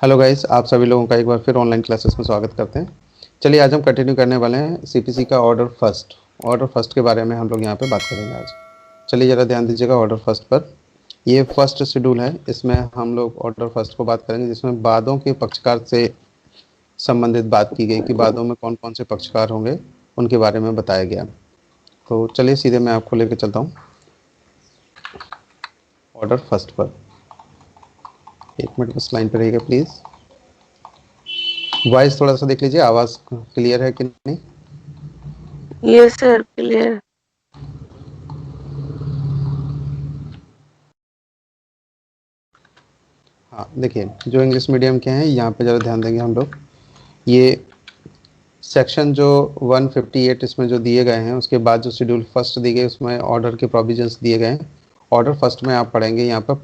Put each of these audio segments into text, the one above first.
Hello guys, आप सभी लोगों का एक बार फिर ऑनलाइन क्लासेस में स्वागत करते हैं। चलिए आज हम कंटिन्यू करने वाले हैं सीपीसी का ऑर्डर फर्स्ट के बारे में हम लोग यहाँ पे बात करेंगे आज। चलिए ज़रा ध्यान दीजिएगा ऑर्डर फर्स्ट पर। ये फर्स्ट शेड्यूल है, इसमें हम लोग ऑर्डर फर्स्ट को बात करेंगे, जिसमें वादों के पक्षकार से संबंधित बात की गई कि वादों में कौन कौन से पक्षकार होंगे उनके बारे में बताया गया। तो चलिए सीधे मैं आपको लेकर चलता हूँ ऑर्डर फर्स्ट पर। एक मिनट बस लाइन पर रहिएगा प्लीज़। वॉइस थोड़ा सा देख लीजिए, आवाज़ क्लियर है कि नहीं। Yes sir, clear. हाँ देखिए, जो इंग्लिश मीडियम के हैं यहाँ पे ज़रा ध्यान देंगे हम लोग। ये सेक्शन जो 158 इसमें जो दिए गए हैं, उसके बाद जो शेड्यूल फर्स्ट दी गई उसमें ऑर्डर के प्रोविजंस दिए गए हैं। ऑर्डर फर्स्ट में आप पढ़ेंगे यहाँ पर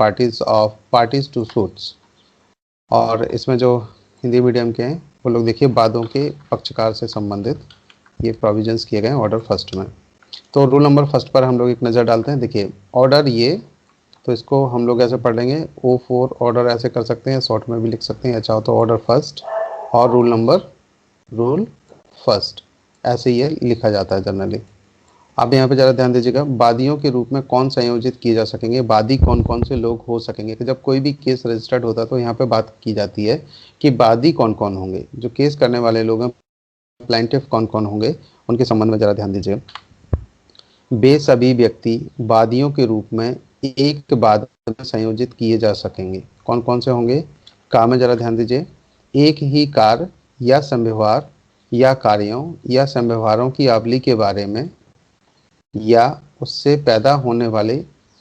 पार्टीज टू सूट्स, और इसमें जो हिंदी मीडियम के हैं वो लोग देखिए वादों के पक्षकार से संबंधित ये प्रोविजंस किए गए हैं ऑर्डर फर्स्ट में। तो रूल नंबर फर्स्ट पर हम लोग एक नज़र डालते हैं। देखिए ऑर्डर ये, तो इसको हम लोग ऐसे पढ़ लेंगे O4 ऑर्डर ऐसे कर सकते हैं, शॉर्ट में भी लिख सकते हैं, या चाहो तो ऑर्डर फर्स्ट और रूल फर्स्ट, ऐसे ये लिखा जाता है जनरली। आप यहाँ पे ज़रा ध्यान दीजिएगा, वादियों के रूप में कौन संयोजित किए जा सकेंगे, वादी कौन कौन से लोग हो सकेंगे। कि जब कोई भी केस रजिस्टर्ड होता है तो यहाँ पे बात की जाती है कि वादी कौन कौन होंगे, जो केस करने वाले लोग हैं, प्लेंटिफ कौन कौन होंगे, उनके संबंध में ज़रा ध्यान दीजिएगा। वे सभी व्यक्ति वादियों के रूप में एक वाद में संयोजित किए जा सकेंगे। कौन कौन से होंगे, का में ज़रा ध्यान दीजिए। एक ही कार्य या संव्यवहार या कार्यों या संव्यवहारों की आवली के बारे में या उससे पैदा होने वाले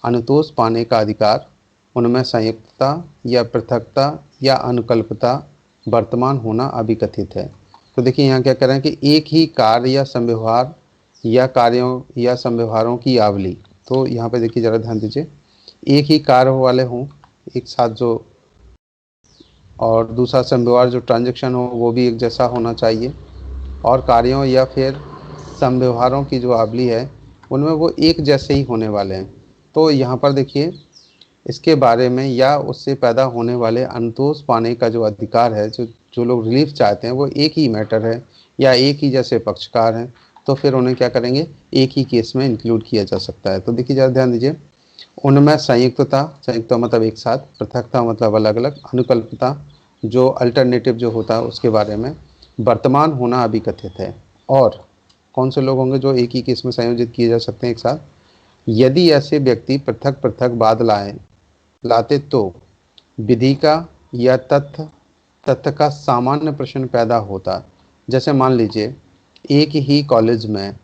अनुतोष पाने का अधिकार, उनमें संयुक्तता या पृथकता या अनुकल्पता वर्तमान होना अभिकथित है। तो देखिए यहाँ क्या कह रहे हैं कि एक ही कार्य या संव्यवहार या कार्यों या संव्यवहारों की आवली। तो यहाँ पे देखिए ज़रा ध्यान दीजिए, एक ही कार्य वाले हों एक साथ जो, और दूसरा संव्यवहार जो ट्रांजैक्शन हो वो भी एक जैसा होना चाहिए, और कार्यों या फिर संव्यवहारों की जो आवली है उनमें वो एक जैसे ही होने वाले हैं। तो यहाँ पर देखिए इसके बारे में या उससे पैदा होने वाले अनुतोष पाने का जो अधिकार है, जो जो लोग रिलीफ चाहते हैं, वो एक ही मैटर है या एक ही जैसे पक्षकार हैं, तो फिर उन्हें क्या करेंगे, एक ही केस में इंक्लूड किया जा सकता है। तो देखिए ज़रा ध्यान दीजिए, उनमें संयुक्तता मतलब एक साथ, पृथकता मतलब अलग अलग, अनुकल्पता जो अल्टरनेटिव जो होता है उसके बारे में, वर्तमान होना अभी कथित है। और कौन से लोग होंगे जो एक ही केस में संयोजित किए जा सकते हैं एक साथ, यदि ऐसे व्यक्ति पृथक पृथक बाद लाते तो विधि का या तथ्य का सामान्य प्रश्न पैदा होता। जैसे मान लीजिए एक ही कॉलेज में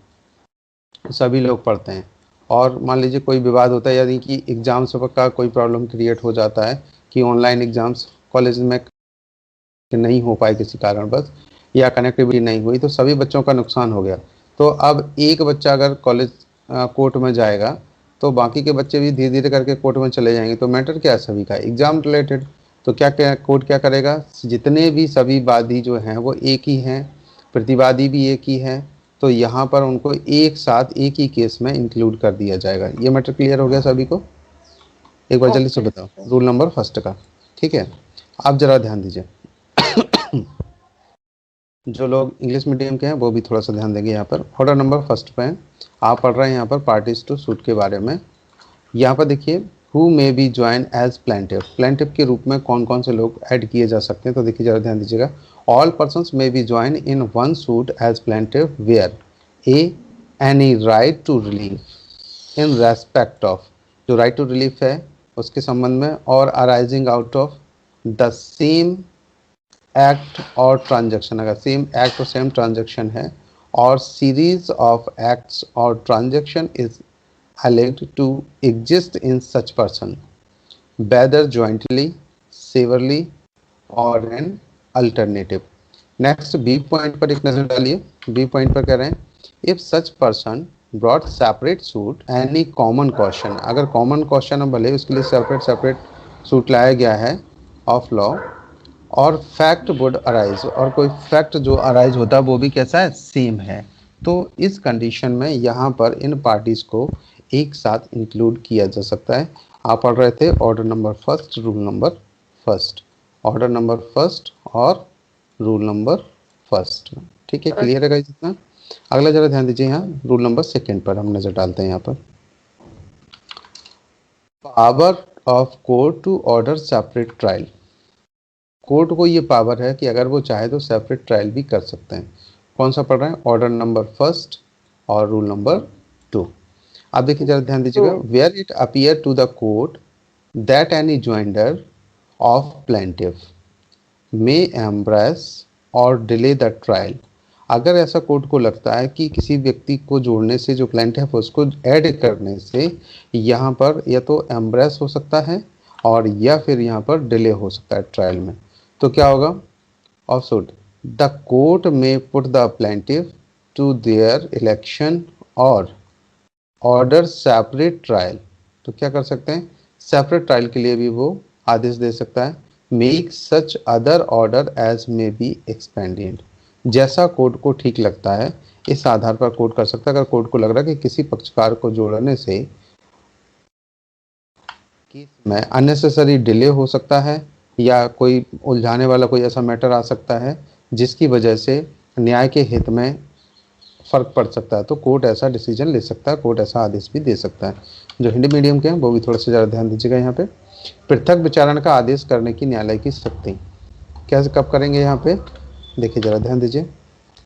सभी लोग पढ़ते हैं, और मान लीजिए कोई विवाद होता है, यानी कि एग्ज़ाम्स का कोई प्रॉब्लम क्रिएट हो जाता है कि ऑनलाइन एग्ज़ाम्स कॉलेज में नहीं हो पाए किसी कारणवश, या कनेक्टिविटी नहीं हुई, तो सभी बच्चों का नुकसान हो गया। तो अब एक बच्चा अगर कॉलेज कोर्ट में जाएगा तो बाकी के बच्चे भी धीरे धीरे करके कोर्ट में चले जाएंगे। तो मैटर क्या है, सभी का एग्ज़ाम रिलेटेड। तो क्या क्या कोर्ट क्या करेगा, जितने भी सभी वादी जो हैं वो एक ही हैं, प्रतिवादी भी एक ही हैं, तो यहाँ पर उनको एक साथ एक ही केस में इंक्लूड कर दिया जाएगा। ये मैटर क्लियर हो गया सभी को। एक बार जल्दी से ओके बताओ सर। रूल नंबर फर्स्ट का। ठीक है, आप ज़रा ध्यान दीजिए। जो लोग इंग्लिश मीडियम के हैं वो भी थोड़ा सा ध्यान देंगे। यहाँ पर ऑर्डर नंबर फर्स्ट पे हैं, आप पढ़ रहे हैं यहाँ पर पार्टीज टू सूट के बारे में। यहाँ पर देखिए who may be join as plaintiff, plaintiff के रूप में कौन कौन से लोग ऐड किए जा सकते हैं। तो देखिए ज़रा ध्यान दीजिएगा, all persons may be join in one suit as plaintiff where a any right to relief in respect of, जो राइट टू रिलीफ है उसके संबंध में, और arising out of the same act और ट्रांजैक्शन, अगर सेम एक्ट और same transaction है, और सीरीज ऑफ एक्ट्स और transaction is alleged to exist in such person whether jointly, severally or an alternative। Next B point पर एक नज़र डालिए। बी पॉइंट पर कह रहे हैं if such person brought separate suit any common question, अगर कॉमन क्वेश्चन है भले उसके लिए सेपरेट सेपरेट सूट लाया गया है ऑफ लॉ, और फैक्ट वुड अराइज, और कोई फैक्ट जो अराइज होता है वो भी कैसा है, सेम है, तो इस कंडीशन में यहाँ पर इन पार्टीज़ को एक साथ इंक्लूड किया जा सकता है। आप पढ़ रहे थे order number first, rule number first. Order number first और रूल नंबर फर्स्ट। ठीक है, क्लियर है गाइस इतना। अगला जरा ध्यान दीजिए, यहाँ रूल नंबर सेकेंड पर हम नजर डालते हैं। यहाँ पर power of court to order separate trial. Court को ये पावर है कि अगर वो चाहे तो सेपरेट ट्रायल भी कर सकते हैं। कौन सा पढ़ रहे हैं? ऑर्डर नंबर फर्स्ट और रूल नंबर 2। आप देखिए, जरा ध्यान दीजिएगा, where it appear to the court that any joinder of plaintiff may embarrass or delay the trial. अगर ऐसा कोर्ट को लगता है कि किसी व्यक्ति को जोड़ने से, जो प्लेंटिफ है उसको ऐड करने से यहाँ पर या तो एम्ब्रेस हो सकता है और या फिर यहाँ पर डिले हो सकता है ट्रायल में, तो क्या होगा? ऑफ सुट द कोर्ट में put the plaintiff to their election और ऑर्डर सेपरेट ट्रायल। तो क्या कर सकते हैं? सेपरेट ट्रायल के लिए भी वो आदेश दे सकता है। Make such other order as may be expanded. जैसा कोर्ट को ठीक लगता है इस आधार पर कोर्ट कर सकता है। अगर कोर्ट को लग रहा है कि किसी पक्षकार को जोड़ने से केस में अननेसेसरी डिले हो सकता है या कोई उलझाने वाला कोई ऐसा मैटर आ सकता है जिसकी वजह से न्याय के हित में फर्क पड़ सकता है, तो कोर्ट ऐसा डिसीजन ले सकता है, कोर्ट ऐसा आदेश भी दे सकता है। जो हिंदी मीडियम के हैं वो भी थोड़ा सा ज़्यादा ध्यान दीजिएगा। यहाँ पे पृथक विचारण का आदेश करने की न्यायालय की शक्ति कैसे कब करेंगे? यहाँ पे देखिए, जरा ध्यान दीजिए।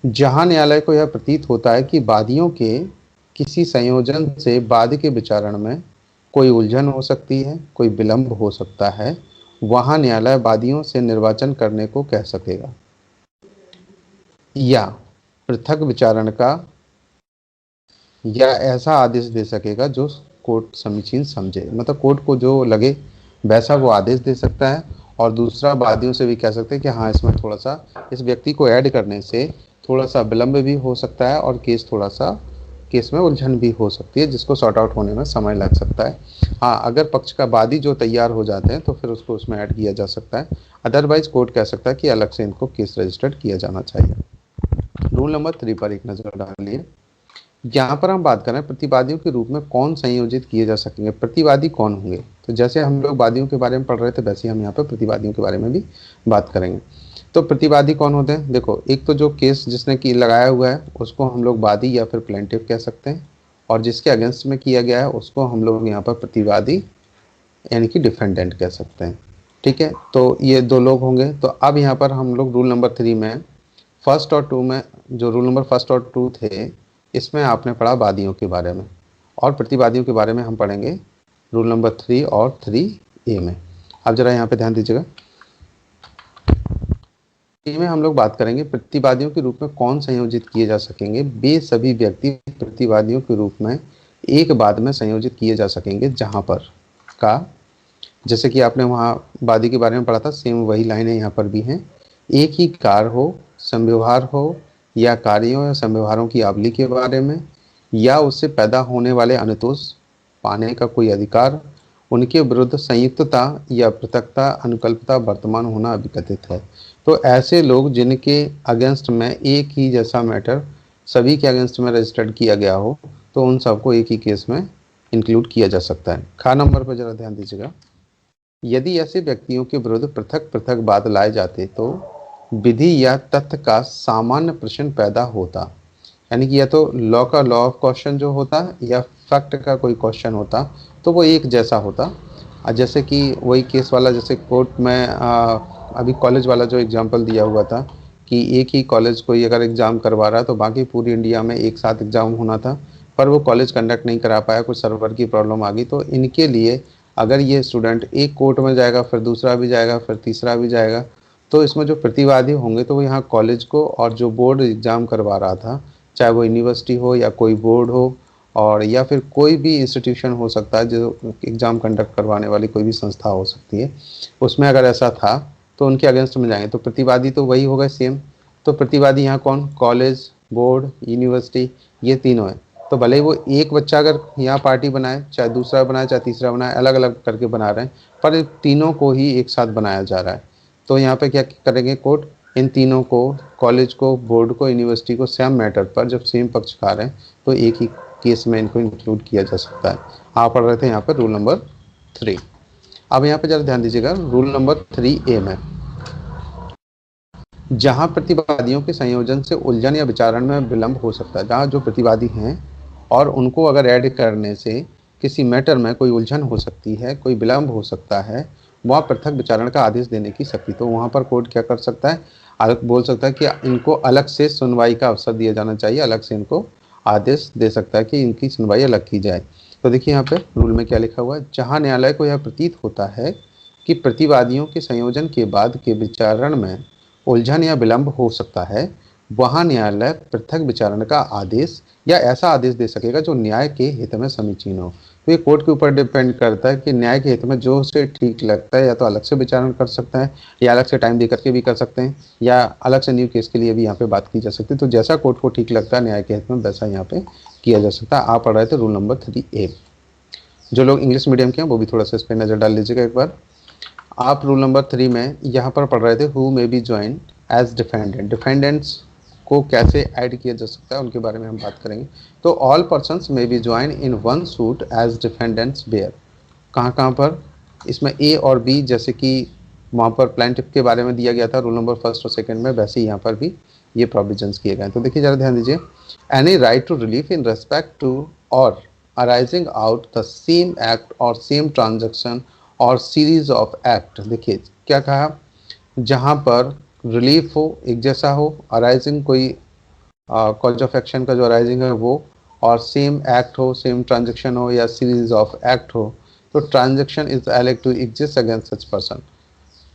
जहाँ न्यायालय को यह प्रतीत होता है कि वादियों के किसी संयोजन से वाद के विचारण में कोई उलझन हो सकती है, कोई विलंब हो सकता है, वहाँ न्यायालय वादियों से निर्वाचन करने को कह सकेगा या पृथक विचारण का या ऐसा आदेश दे सकेगा जो कोर्ट समीचीन समझे। मतलब कोर्ट को जो लगे वैसा वो आदेश दे सकता है। और दूसरा, वादियों से भी कह सकते हैं कि हाँ, इसमें थोड़ा सा इस व्यक्ति को ऐड करने से थोड़ा सा विलंब भी हो सकता है और केस में उलझन भी हो सकती है, जिसको सॉर्ट आउट होने में समय लग सकता है। हाँ, अगर पक्ष का वादी जो तैयार हो जाते हैं तो फिर उसको उसमें ऐड किया जा सकता है। अदरवाइज कोर्ट कह सकता है कि अलग से इनको केस रजिस्टर्ड किया जाना चाहिए। रूल नंबर 3 पर एक नजर डालिए। यहाँ पर हम बात कर रहे हैं प्रतिवादियों के रूप में कौन संयोजित किए जा सकेंगे, प्रतिवादी कौन होंगे। तो जैसे हम लोग वादियों के बारे में पढ़ रहे थे वैसे हम यहाँ पर प्रतिवादियों के बारे में भी बात करेंगे। तो प्रतिवादी कौन होते हैं? देखो, एक तो जो केस जिसने की लगाया हुआ है उसको हम लोग वादी या फिर प्लेंटिफ कह सकते हैं, और जिसके अगेंस्ट में किया गया है उसको हम लोग यहाँ पर प्रतिवादी यानी कि डिफेंडेंट कह सकते हैं। ठीक है, तो ये दो लोग होंगे। तो अब यहाँ पर हम लोग रूल नंबर 3 में फर्स्ट और 2 में, जो रूल नंबर फर्स्ट और 2 थे, इसमें आपने पढ़ा वादियों के बारे में, और प्रतिवादियों के बारे में हम पढ़ेंगे रूल नंबर 3 और 3A में। अब जरा यहाँ पे ध्यान दीजिएगा, में हम लोग बात करेंगे प्रतिवादियों के रूप में कौन संयोजित किए जा सकेंगे। वे सभी व्यक्ति प्रतिवादियों के रूप में एक बाद में संयोजित किए जा सकेंगे जहाँ पर का, जैसे कि आपने वहाँ वादी के बारे में पढ़ा था, सेम वही लाइनें यहाँ पर भी हैं। एक ही कार्य हो, संव्यवहार हो या कार्यों या संव्यवहारों की आवली के बारे में, या उससे पैदा होने वाले अनुतोष पाने का कोई अधिकार, उनके विरुद्ध संयुक्तता या पृथकता अनुकल्पता वर्तमान होना अभिकथित है। तो ऐसे लोग जिनके अगेंस्ट में एक ही जैसा मैटर सभी के अगेंस्ट में रजिस्टर्ड किया गया हो, तो उन सबको एक ही केस में इंक्लूड किया जा सकता है। खा नंबर पर जरा ध्यान दीजिएगा। यदि ऐसे व्यक्तियों के विरुद्ध पृथक पृथक वाद लाए जाते तो विधि या तथ्य का सामान्य प्रश्न पैदा होता, यानी कि या तो लॉ का लॉ ऑफ क्वेश्चन जो होता या फैक्ट का कोई क्वेश्चन होता, तो वो एक जैसा होता। जैसे कि वही केस वाला, जैसे कोर्ट में अभी कॉलेज वाला जो एग्जांपल दिया हुआ था कि एक ही कॉलेज कोई अगर एग्ज़ाम करवा रहा है तो बाकी पूरी इंडिया में एक साथ एग्ज़ाम होना था, पर वो कॉलेज कंडक्ट नहीं करा पाया, कुछ सर्वर की प्रॉब्लम आ गई। तो इनके लिए अगर ये स्टूडेंट एक कोर्ट में जाएगा, फिर दूसरा भी जाएगा, फिर तीसरा भी जाएगा, तो इसमें जो प्रतिवादी होंगे तो वो यहाँ कॉलेज को और जो बोर्ड एग्ज़ाम करवा रहा था, चाहे वो यूनिवर्सिटी हो या कोई बोर्ड हो, और या फिर कोई भी इंस्टीट्यूशन हो सकता है जो एग्ज़ाम कंडक्ट करवाने वाली कोई भी संस्था हो सकती है, उसमें अगर ऐसा था तो उनके अगेंस्ट में जाएंगे। तो प्रतिवादी तो वही होगा सेम। तो प्रतिवादी यहाँ कौन? कॉलेज, बोर्ड, यूनिवर्सिटी, ये तीनों है। तो भले ही वो एक बच्चा अगर यहाँ पार्टी बनाए, चाहे दूसरा बनाए, चाहे तीसरा बनाए, अलग अलग करके बना रहे हैं, पर तीनों को ही एक साथ बनाया जा रहा है। तो यहाँ पे क्या करेंगे कोर्ट? इन तीनों को, कॉलेज को, बोर्ड को, यूनिवर्सिटी को, सेम मैटर पर जब सेम पक्षकार हैं तो एक ही केस में इनको इंक्लूड किया जा सकता है। आप पढ़ रहे थे यहाँ पर रूल नंबर 3। अब यहाँ पे जरा ध्यान दीजिएगा रूल नंबर 3A में। जहां प्रतिवादियों के संयोजन से उलझन या विचारण में विलंब हो सकता है, जहां जो प्रतिवादी हैं और उनको अगर ऐड करने से किसी मैटर में कोई उलझन हो सकती है, कोई विलंब हो सकता है, वहाँ पृथक विचारण का आदेश देने की शक्ति। तो वहाँ पर कोर्ट क्या कर सकता है, अलग बोल सकता है कि इनको अलग से सुनवाई का अवसर दिया जाना चाहिए, अलग से इनको आदेश दे सकता है कि इनकी सुनवाई अलग की जाए। तो देखिए यहाँ पे रूल में क्या लिखा हुआ है, जहाँ न्यायालय को यह प्रतीत होता है कि प्रतिवादियों के संयोजन के बाद के विचारण में उलझन या विलंब हो सकता है, वहाँ न्यायालय पृथक विचारण का आदेश या ऐसा आदेश दे सकेगा जो न्याय के हित में समीचीन हो। तो ये कोर्ट के ऊपर डिपेंड करता है कि न्याय के हित में जो उसे ठीक लगता है, या तो अलग से विचारण कर सकता है, या अलग से टाइम दे करके भी कर सकते हैं, या अलग से न्यू केस के लिए भी यहाँ पे बात की जा सकती है। तो जैसा कोर्ट को ठीक लगता है न्याय के हित में, वैसा यहाँ पे किया जा सकता है। आप पढ़ रहे थे रूल नंबर 3A। जो लोग इंग्लिश मीडियम के हैं वो भी थोड़ा सा इस पर नजर डाल लीजिएगा एक बार। आप रूल नंबर 3 में यहाँ पर पढ़ रहे थे who may be join as defendant. Defendants को कैसे ऐड किया जा सकता है उनके बारे में हम बात करेंगे। तो all persons may be join in one suit as defendants where. कहाँ कहाँ पर, इसमें ए और बी जैसे कि वहाँ पर प्लेंटिफ के बारे में दिया गया था रूल नंबर 1 और 2 में, वैसे ही यहाँ पर भी ये प्रोविजंस किए गए। तो देखिए जरा ध्यान दीजिए, any right to relief in respect to or arising out the same act और same transaction or series of act. देखिए क्या कहा, जहाँ पर रिलीफ हो, एक जैसा हो, अराइजिंग कोई कॉज ऑफ एक्शन का जो अराइजिंग है वो, और सेम एक्ट हो, सेम ट्रांजेक्शन हो, या सीरीज ऑफ एक्ट हो। तो transaction is alleged to exist against such person.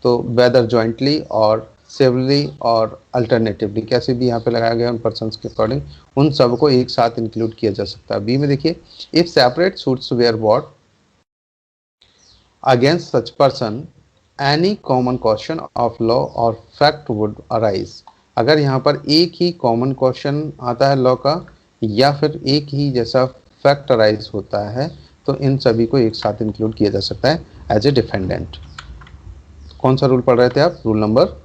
तो वेदर जॉइंटली और सेवरली और अल्टरनेटिवली, कैसे भी यहाँ पे लगाया गया उन पर्सन्स के अकॉर्डिंग, उन सबको एक साथ इंक्लूड किया जा सकता है। बी में देखिए, if separate suits where brought against such person any common question of law or fact would arise। अगर यहाँ पर एक ही कॉमन क्वेश्चन आता है लॉ का, या फिर एक ही जैसा फैक्ट अराइज होता है, तो इन सभी को एक साथ इंक्लूड किया जा सकता है एज ए डिफेंडेंट। कौन सा रूल पढ़ रहे थे आप, रूल नंबर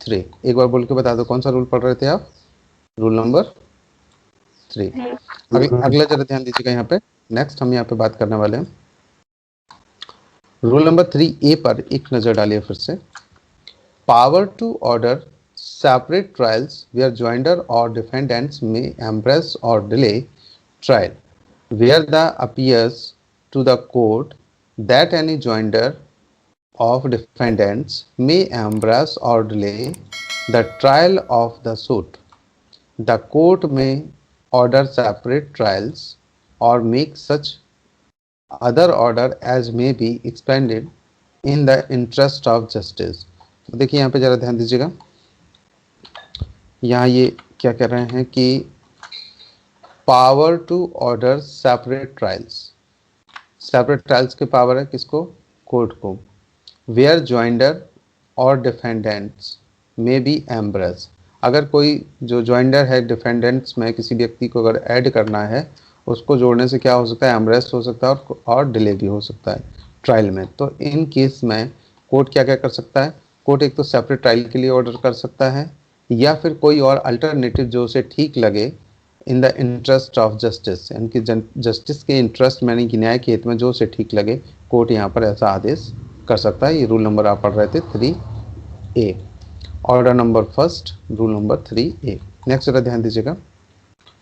3। एक बार बोल के बता दो कौन सा रूल पढ़ रहे थे आप, रूल नंबर 3। अगला जरा ध्यान दीजिएगा यहाँ पे, नेक्स्ट हम यहाँ पे बात करने वाले हैं रूल नंबर 3A पर एक नजर डालिए फिर से। Power to order separate trials where joinder और defendants may embarrass or delay trial where the appears to the court that any joinder of defendants may embrace or delay the trial of the suit. The court may order separate trials or make such other order as may be expended in the interest of justice। तो देखिए यहाँ पे ज़रा ध्यान दीजिएगा, यहाँ ये क्या कह रहे हैं कि power to order separate trials. Separate trials की पावर है किसको, कोर्ट को। वेयर ज्वाइंडर और डिफेंडेंट्स में बी एम्ब्रेस, अगर कोई जो ज्वाइंडर है डिफेंडेंट्स में किसी व्यक्ति को अगर ऐड करना है, उसको जोड़ने से क्या हो सकता है, एम्ब्रेस हो सकता है और डिले भी हो सकता है ट्रायल में। तो इन केस में कोर्ट क्या क्या कर सकता है, कोर्ट एक तो सेपरेट ट्रायल के लिए ऑर्डर कर सकता है, या फिर कोई और अल्टरनेटिव जो उसे ठीक लगे in the interest of justice, इनकी जस्टिस के इंटरेस्ट में, कि न्याय के हित में जो उसे ठीक लगे, कोर्ट यहाँ पर ऐसा आदेश कर सकता है। ये रूल नंबर आप पढ़ रहे थे 3A, order number 1, rule number 3A। Next जरा ध्यान दीजिएगा,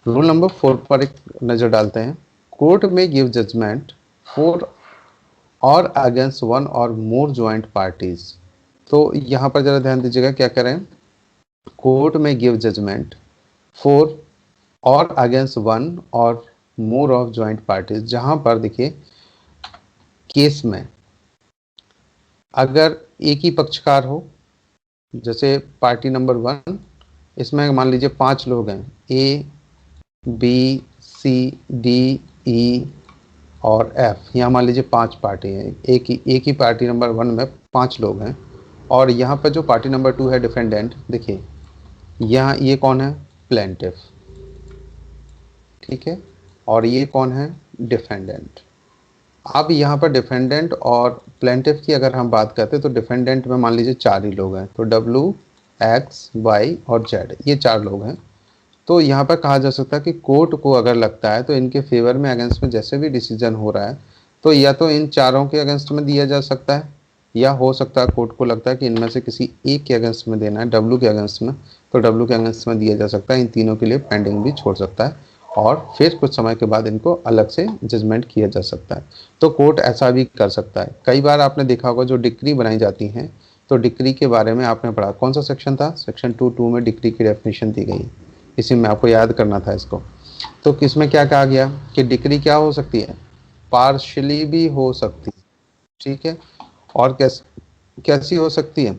रूल नंबर 4 पर एक नज़र डालते हैं। कोर्ट में गिव जजमेंट फॉर और अगेंस्ट वन और मोर ज्वाइंट पार्टीज। तो यहाँ पर जरा ध्यान दीजिएगा क्या करें, कोर्ट में गिव जजमेंट फॉर और अगेंस्ट वन और मोर ऑफ ज्वाइंट पार्टीज। जहाँ पर देखिए केस में अगर एक ही पक्षकार हो, जैसे पार्टी नंबर 1, इसमें मान लीजिए 5 लोग हैं, A B C D E और F, यहाँ मान लीजिए 5 पार्टी हैं। एक ही पार्टी नंबर 1 में 5 लोग हैं, और यहाँ पर जो पार्टी नंबर 2 है डिफेंडेंट, देखिए यहाँ ये कौन है, प्लेंटिफ, ठीक है, और ये कौन है, डिफेंडेंट। अब यहाँ पर डिफेंडेंट और प्लेंटिफ की अगर हम बात करते हैं, तो डिफेंडेंट में मान लीजिए 4 ही लोग हैं, तो W X Y और Z, ये 4 लोग हैं। तो यहाँ पर कहा जा सकता है कि कोर्ट को अगर लगता है तो इनके फेवर में अगेंस्ट में जैसे भी डिसीजन हो रहा है, तो या तो इन चारों के अगेंस्ट में दिया जा सकता है, या हो सकता है कोर्ट को लगता है कि इनमें से किसी एक के अगेंस्ट में देना है, डब्ल्यू के अगेंस्ट में, तो डब्ल्यू के अगेंस्ट में दिया जा सकता है। इन तीनों के लिए पेंडिंग भी छोड़ सकता है और फिर कुछ समय के बाद इनको अलग से जजमेंट किया जा सकता है। तो कोर्ट ऐसा भी कर सकता है। कई बार आपने देखा होगा जो डिक्री बनाई जाती हैं, तो डिक्री के बारे में आपने पढ़ा, कौन सा सेक्शन था, सेक्शन 2(2) में डिक्री की डेफिनेशन दी गई है। इसी में आपको याद करना था इसको। तो किसमें क्या कहा गया कि डिक्री क्या हो सकती है, पार्शली भी हो सकती है, ठीक है। और कैसी हो सकती है,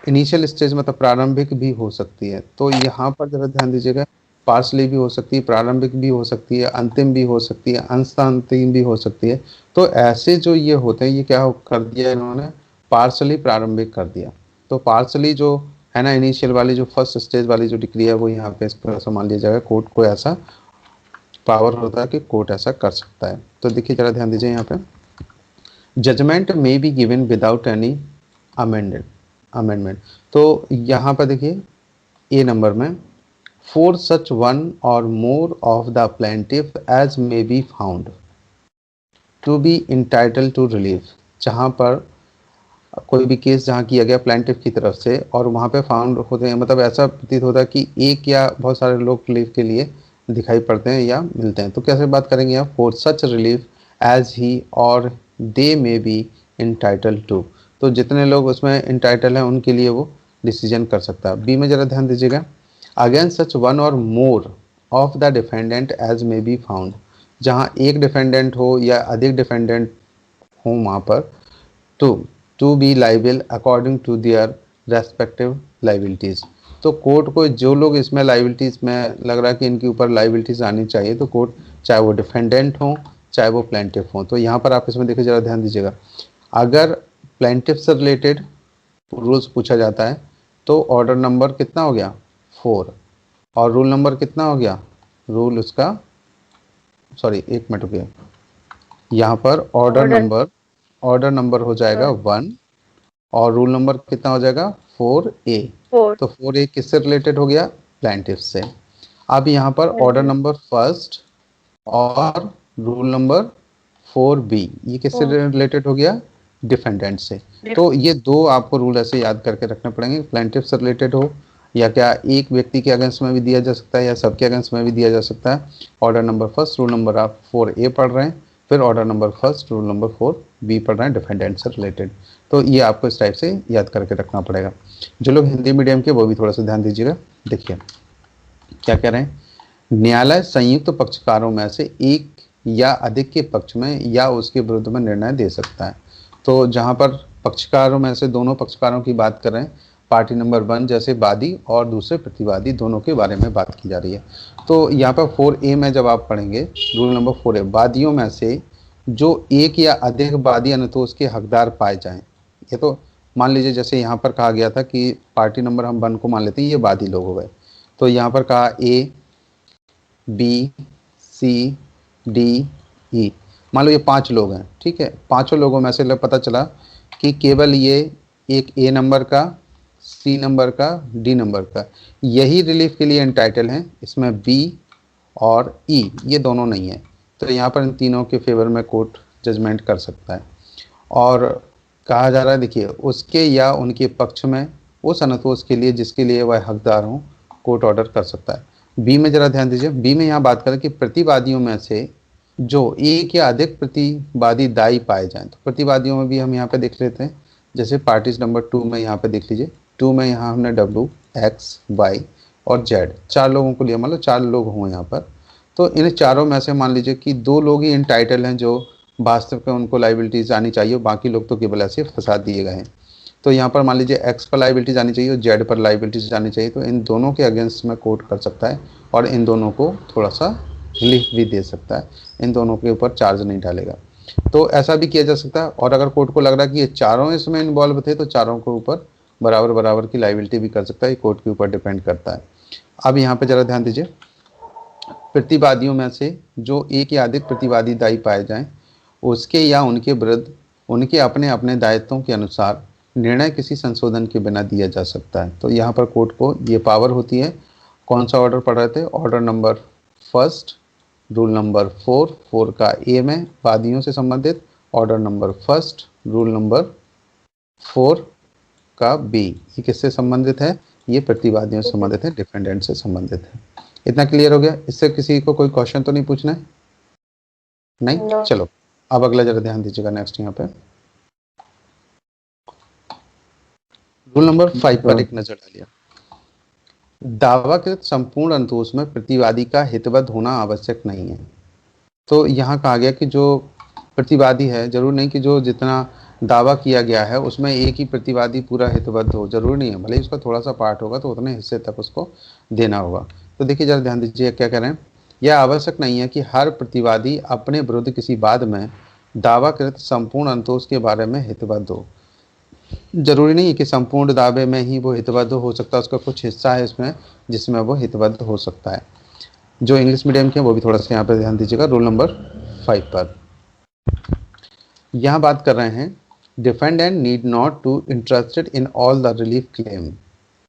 इनिशियल स्टेज मतलब प्रारंभिक भी हो सकती है। तो यहाँ पर जरा ध्यान दीजिएगा, पार्शली भी हो सकती है, प्रारंभिक भी हो सकती है, अंतिम भी हो सकती है, अंतिम भी हो सकती है। तो ऐसे जो ये होते हैं, ये क्या कर दिया इन्होंने, पार्शली प्रारंभिक कर दिया। तो पार्शली जो है ना, इनिशियल वाली जो फर्स्ट स्टेज वाली जो डिग्री है, वो यहाँ पे इसको ऐसा मान लिया जाएगा, कोर्ट को ऐसा पावर होता है कि कोर्ट ऐसा कर सकता है। तो देखिए जरा ध्यान दीजिए यहाँ पे, जजमेंट में be given without any amendment. तो यहाँ पर देखिए ए नंबर में, फॉर सच वन और more of the plaintiff as may be found to be entitle to relief, जहाँ पर कोई भी केस जहाँ किया गया प्लेंटिफ की तरफ से और वहाँ पे फाउंड होते हैं, मतलब ऐसा प्रतीत होता है कि एक या बहुत सारे लोग रिलीफ के लिए दिखाई पड़ते हैं या मिलते हैं। तो कैसे बात करेंगे यहाँ, for such relief as he और they may be entitle to, तो जितने लोग उसमें इंटाइटल हैं उनके लिए वो डिसीजन कर सकता है। बी में ज़रा ध्यान दीजिएगा, अगेंस्ट सच वन और more of the defendant as may be found, जहाँ एक डिफेंडेंट हो या अधिक डिफेंडेंट हो वहाँ पर, to be liable according to their respective liabilities. तो कोर्ट को जो लोग इसमें लाइबिलिटीज़ में लग रहा है कि इनके ऊपर लाइबिलिटीज़ आनी चाहिए, तो कोर्ट चाहे वो डिफेंडेंट हो चाहे वो प्लेंटिफ हो, तो यहाँ पर आप इसमें देखिए ज़रा ध्यान दीजिएगा, अगर प्लेंटिफ से रिलेटेड रूल्स पूछा जाता है तो ऑर्डर नंबर कितना हो गया, 4, और रूल नंबर कितना हो गया, रूल उसका, सॉरी एक मिनट रुकिए, यहाँ पर ऑर्डर नंबर हो जाएगा 1 और रूल नंबर कितना हो जाएगा 4A। 4 तो 4A किससे रिलेटेड हो गया, प्लेंटिफ से। अब यहाँ पर ऑर्डर नंबर फर्स्ट और रूल नंबर 4B ये किससे रिलेटेड हो गया, डिफेंडेंट से। तो ये दो आपको रूल ऐसे याद करके रखने पड़ेंगे, प्लेंटिफ से रिलेटेड हो या क्या एक व्यक्ति के अगेंस्ट में भी दिया जा सकता है या सबके अगेंस्ट में भी दिया जा सकता है। Order number first rule number आप 4A पढ़ रहे हैं, फिर order number first rule number 4B पढ़ रहे हैं डिफेंडेंट से रिलेटेड। तो ये आपको इस टाइप से याद करके रखना पड़ेगा। जो लोग हिंदी मीडियम के वो भी थोड़ा सा ध्यान दीजिएगा। देखिए क्या कह रहे हैं, न्यायालय संयुक्त पक्षकारों में से एक या अधिक के पक्ष में या उसके विरुद्ध में निर्णय दे सकता है। तो जहाँ पर पक्षकारों में से दोनों पक्षकारों की बात कर रहे हैं, पार्टी नंबर 1 जैसे वादी और दूसरे प्रतिवादी दोनों के बारे में बात की जा रही है। तो यहाँ पर 4A में जब आप पढ़ेंगे रूल नंबर 4A, वादियों में से जो एक या अधिक वादी अनुतोष के हकदार पाए जाएं, ये तो मान लीजिए जैसे यहाँ पर कहा गया था कि पार्टी नंबर हम 1 को मान लेते हैं ये वादी लोग हो गए, तो यहाँ पर कहा A B C D E, मान लो ये 5 लोग हैं, ठीक है, पांचों लोगों में से पता चला कि केवल ये एक A नंबर का, C नंबर का, D नंबर का यही रिलीफ के लिए एंटाइटल हैं, इसमें B और E ये दोनों नहीं है। तो यहाँ पर इन तीनों के फेवर में कोर्ट जजमेंट कर सकता है। और कहा जा रहा है देखिए उसके या उनके पक्ष में उस अनुतोष के लिए जिसके लिए वह हकदार हों कोर्ट ऑर्डर कर सकता है। बी में जरा ध्यान दीजिए, बी में यहाँ बात करें कि प्रतिवादियों में से जो एक या अधिक प्रतिवादी दायी पाए जाएं, तो प्रतिवादियों में भी हम यहाँ पे देख लेते हैं, जैसे पार्टीज नंबर 2 में यहाँ पे देख लीजिए, 2 में यहाँ हमने W X Y और Z 4 लोगों को लिया, मान लो 4 लोग हों यहाँ पर, तो इन चारों में से मान लीजिए कि 2 लोग ही इंटाइटल हैं जो वास्तव में उनको लाइबिलिटीज आनी चाहिए, बाकी लोग तो केवल ऐसे फंसा दिए गए हैं। तो यहाँ पर मान लीजिए एक्स पर लाइबिलिटीज आनी चाहिए और जेड पर लाइबिलिटीज आनी चाहिए, तो इन दोनों के अगेंस्ट में कोर्ट कर सकता है और इन दोनों को थोड़ा सा रिलीफ भी दे सकता है, इन दोनों के ऊपर चार्ज नहीं डालेगा। तो ऐसा भी किया जा सकता है। और अगर कोर्ट को लग रहा है कि ये चारों इसमें इन्वॉल्व थे तो चारों के ऊपर बराबर बराबर की लाइबिलिटी भी कर सकता है, कोर्ट के ऊपर डिपेंड करता है। अब यहाँ पर जरा ध्यान दीजिए, प्रतिवादियों में से जो एक या अधिक प्रतिवादी दायी पाए जाएं उसके या उनके विरुद्ध उनके अपने अपने दायित्वों के अनुसार निर्णय किसी संशोधन के बिना दिया जा सकता है। तो यहाँ पर कोर्ट को ये पावर होती है। कौन सा ऑर्डर पढ़ रहे थे, order number first rule number 4 का ए में वादियों से संबंधित, order number first rule number 4 का बी, ये किससे संबंधित है? ये प्रतिवादियों से संबंधित है, डिफेंडेंट से संबंधित है। इतना क्लियर हो गया? इससे किसी को कोई क्वेश्चन तो नहीं पूछना है? नहीं? चलो अब अगला जरा ध्यान दीजिएगा। नेक्स्ट यहाँ पे रूल नंबर 5 पर एक नजर डालिए। दावाकृत संपूर्ण अनुतोष में प्रतिवादी का हितबद्ध होना आवश्यक नहीं है। तो यहाँ कहा गया कि जो प्रतिवादी है, जरूर नहीं कि जो जितना दावा किया गया है उसमें एक ही प्रतिवादी पूरा हितबद्ध हो, जरूर नहीं है। भले ही उसका थोड़ा सा पार्ट होगा तो उतने हिस्से तक उसको देना होगा। तो देखिए जरा ध्यान दीजिए क्या कह रहे हैं। यह आवश्यक नहीं है कि हर प्रतिवादी अपने विरुद्ध किसी वाद में दावाकृत संपूर्ण अनुतोष के बारे में हितबद्ध हो। जरूरी नहीं है कि संपूर्ण दावे में ही वो हितबद्ध हो सकता है, उसका कुछ हिस्सा है इसमें जिसमें वो हितबद्ध हो सकता है। जो इंग्लिश मीडियम के वो भी थोड़ा सा यहाँ पे ध्यान दीजिएगा रूल नंबर 5 पर। यहाँ बात कर रहे हैं defendant need not to interested in all the relief claim.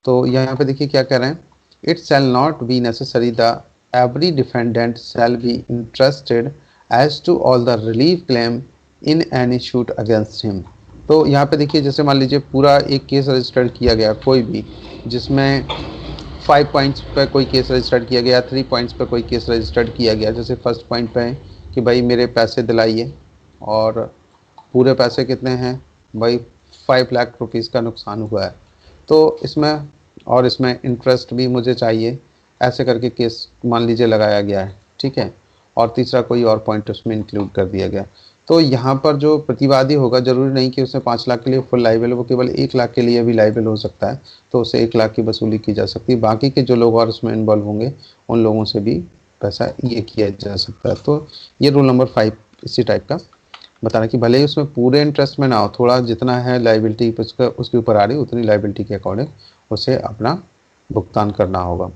तो यहाँ पे देखिए क्या कह रहे हैं, it shall not be necessary the every defendant shall be interested as to all the relief claim in any suit against him. तो यहाँ पे देखिए जैसे मान लीजिए पूरा एक केस रजिस्टर्ड किया गया कोई भी, जिसमें 5 पॉइंट्स पर कोई केस रजिस्टर्ड किया गया, 3 पॉइंट्स पर कोई केस रजिस्टर्ड किया गया। जैसे फर्स्ट पॉइंट पे है कि भाई मेरे पैसे दिलाइए, और पूरे पैसे कितने हैं भाई 5 लाख रुपीज़ का नुकसान हुआ है, तो इसमें और इसमें इंटरेस्ट भी मुझे चाहिए, ऐसे करके केस मान लीजिए लगाया गया है, ठीक है। और तीसरा कोई और पॉइंट उसमें इंक्लूड कर दिया गया। तो यहाँ पर जो प्रतिवादी होगा जरूरी नहीं कि उसमें 5 लाख के लिए फुल लाइबल, वो केवल 1 लाख के लिए भी लाइबल हो सकता है, तो उससे 1 लाख की वसूली की जा सकती है। बाकी के जो लोग और उसमें इन्वॉल्व होंगे उन लोगों से भी पैसा ये किया जा सकता है। तो ये रूल नंबर 5 इसी टाइप का बताना कि भले ही उसमें पूरे इंटरेस्ट में ना हो, थोड़ा जितना है लाइबिलिटी उसके ऊपर आ रही उतनी लाइबिलिटी के अकॉर्डिंग उसे अपना भुगतान करना होगा,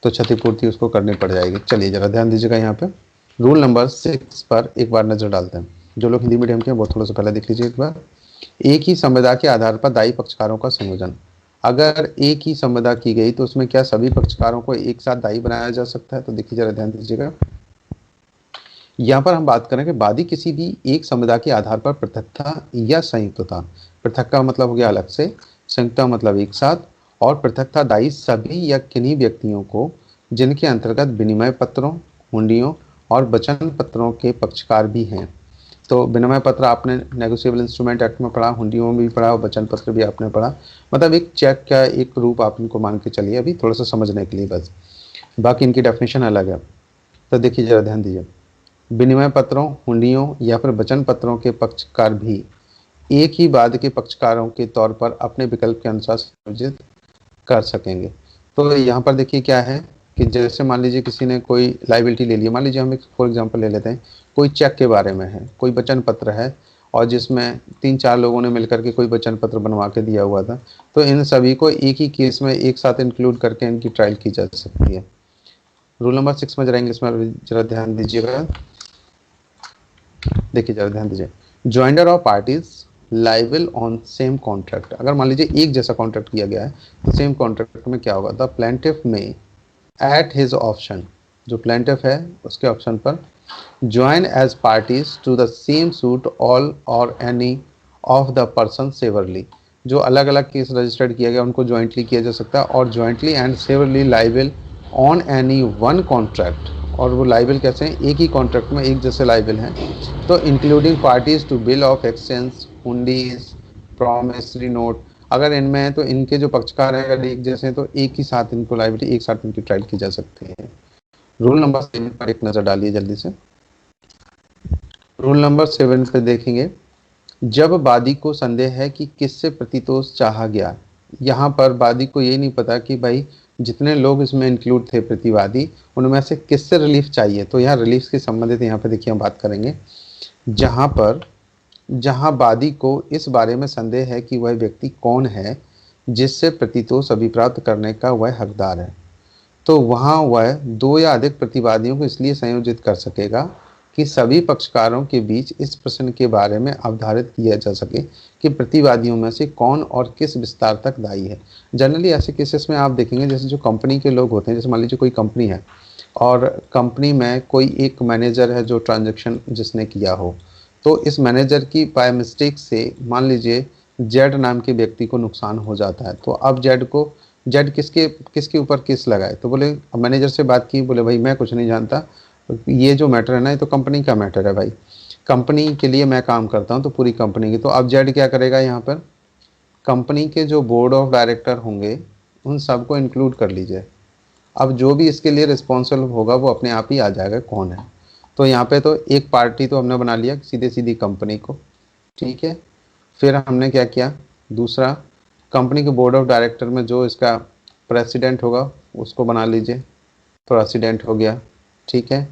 तो क्षतिपूर्ति उसको करनी पड़ जाएगी। चलिए जरा ध्यान दीजिएगा यहाँ पे रूल नंबर 6 पर एक बार नजर डालते हैं। जो लोग हिंदी मीडियम के हैं वो थोड़ा सा पहले देख लीजिए एक बार। एक ही संविदा के आधार पर दायी पक्षकारों का संयोजन। अगर एक ही संविदा की गई तो उसमें क्या सभी पक्षकारों को एक साथ दायी बनाया जा सकता है? तो देखिए जरा ध्यान दीजिएगा, यहाँ पर हम बात करें कि वादी किसी भी एक संविदा के आधार पर पृथकता या संयुक्तता, पृथक का मतलब हो गया अलग से, संयुक्तता मतलब एक साथ, और पृथकता दायी सभी या किन्हीं व्यक्तियों को जिनके अंतर्गत विनिमय पत्रों, हुंडियों और वचन पत्रों के पक्षकार भी हैं। तो विनिमय पत्र आपने नेगोशिएबल इंस्ट्रूमेंट एक्ट में पढ़ा, हुंडियों में भी पढ़ा और वचन पत्र भी आपने पढ़ा, मतलब एक चेक का एक रूप आप इनको मान के चलिए अभी थोड़ा सा समझने के लिए बस, बाकी इनकी डेफिनेशन अलग है। तो देखिए जरा ध्यान दीजिए, विनिमय पत्रों, हुंडियों या फिर वचन पत्रों के पक्षकार भी एक ही वाद के पक्षकारों के तौर पर अपने विकल्प के अनुसार संयोजित कर सकेंगे। तो यहाँ पर देखिए क्या है कि जैसे मान लीजिए किसी ने कोई लाइबिलिटी ले लिया, मान लीजिए हम एक फॉर एग्जांपल ले लेते हैं, कोई चेक के बारे में है, कोई वचन पत्र है और जिसमें 3-4 लोगों ने मिलकर के कोई वचन पत्र बनवा के दिया हुआ था, तो इन सभी को एक ही केस में एक साथ इंक्लूड करके इनकी ट्रायल की जा सकती है। रूल नंबर 6 में जरा इंग्लिश में जरा ध्यान दीजिएगा, देखिए जरा ध्यान दीजिए। Joinder of parties liable on same contract. अगर मान लीजिए एक जैसा कॉन्ट्रैक्ट किया गया है तो सेम कॉन्ट्रैक्ट में क्या होगा, the plaintiff may at his option, जो प्लेंटिफ है उसके ऑप्शन पर, join as parties to the same suit all or any of the person severally. जो अलग अलग केस रजिस्टर्ड किया गया उनको ज्वाइंटली किया जा सकता है, और jointly and severally liable on any one contract. और वो लाइबल कैसे हैं, एक ही कॉन्ट्रैक्ट में एक जैसे लाइबल हैं, तो including parties to bill of exchange, hundis, promissory note. अगर इनमें है तो इनके जो पक्षकार हैं अगर एक जैसे हैं तो एक ही साथ इनको लाइबिलिटी एक साथ इनकी ट्रायल की जा सकती है। रूल नंबर 7 पर एक नजर डालिए जल्दी से। रूल नंबर 7 पे देखेंगे, जब वादी को संदेह है कि किससे प्रतितोष चाहा गया। यहाँ पर वादी को ये नहीं पता कि भाई जितने लोग इसमें इंक्लूड थे प्रतिवादी, उनमें से किससे रिलीफ चाहिए। तो यहाँ रिलीफ के संबंधित यहाँ पे देखिए हम बात करेंगे, जहाँ वादी को इस बारे में संदेह है कि वह व्यक्ति कौन है जिससे प्रतितोष अभिप्राप्त करने का वह हकदार है, तो वहाँ वह 2 या अधिक प्रतिवादियों को इसलिए संयोजित कर सकेगा कि सभी पक्षकारों के बीच इस प्रश्न के बारे में अवधारित किया जा सके कि प्रतिवादियों में से कौन और किस विस्तार तक दायी है। जनरली ऐसे केसेस में आप देखेंगे जैसे जो कंपनी के लोग होते हैं, जैसे मान लीजिए कोई कंपनी है और कंपनी में कोई एक मैनेजर है जो ट्रांजैक्शन जिसने किया हो, तो इस मैनेजर की बाय मिस्टेक से मान लीजिए जेड नाम के व्यक्ति को नुकसान हो जाता है। तो अब जेड किसके किसके ऊपर केस लगाए? तो बोले, मैनेजर से बात की, बोले भाई मैं कुछ नहीं जानता, ये जो मैटर है ना ये तो कंपनी का मैटर है भाई, कंपनी के लिए मैं काम करता हूँ तो पूरी कंपनी की। तो अब जेड क्या करेगा यहाँ पर, कंपनी के जो बोर्ड ऑफ डायरेक्टर होंगे उन सबको इंक्लूड कर लीजिए। अब जो भी इसके लिए रिस्पॉन्सिबल होगा वो अपने आप ही आ जाएगा कौन है। तो यहाँ पे तो एक पार्टी तो हमने बना लिया सीधे सीधी कंपनी को, ठीक है। फिर हमने क्या किया, दूसरा, कंपनी के बोर्ड ऑफ डायरेक्टर में जो इसका प्रेसिडेंट होगा उसको बना लीजिए, प्रेसिडेंट हो गया, ठीक है।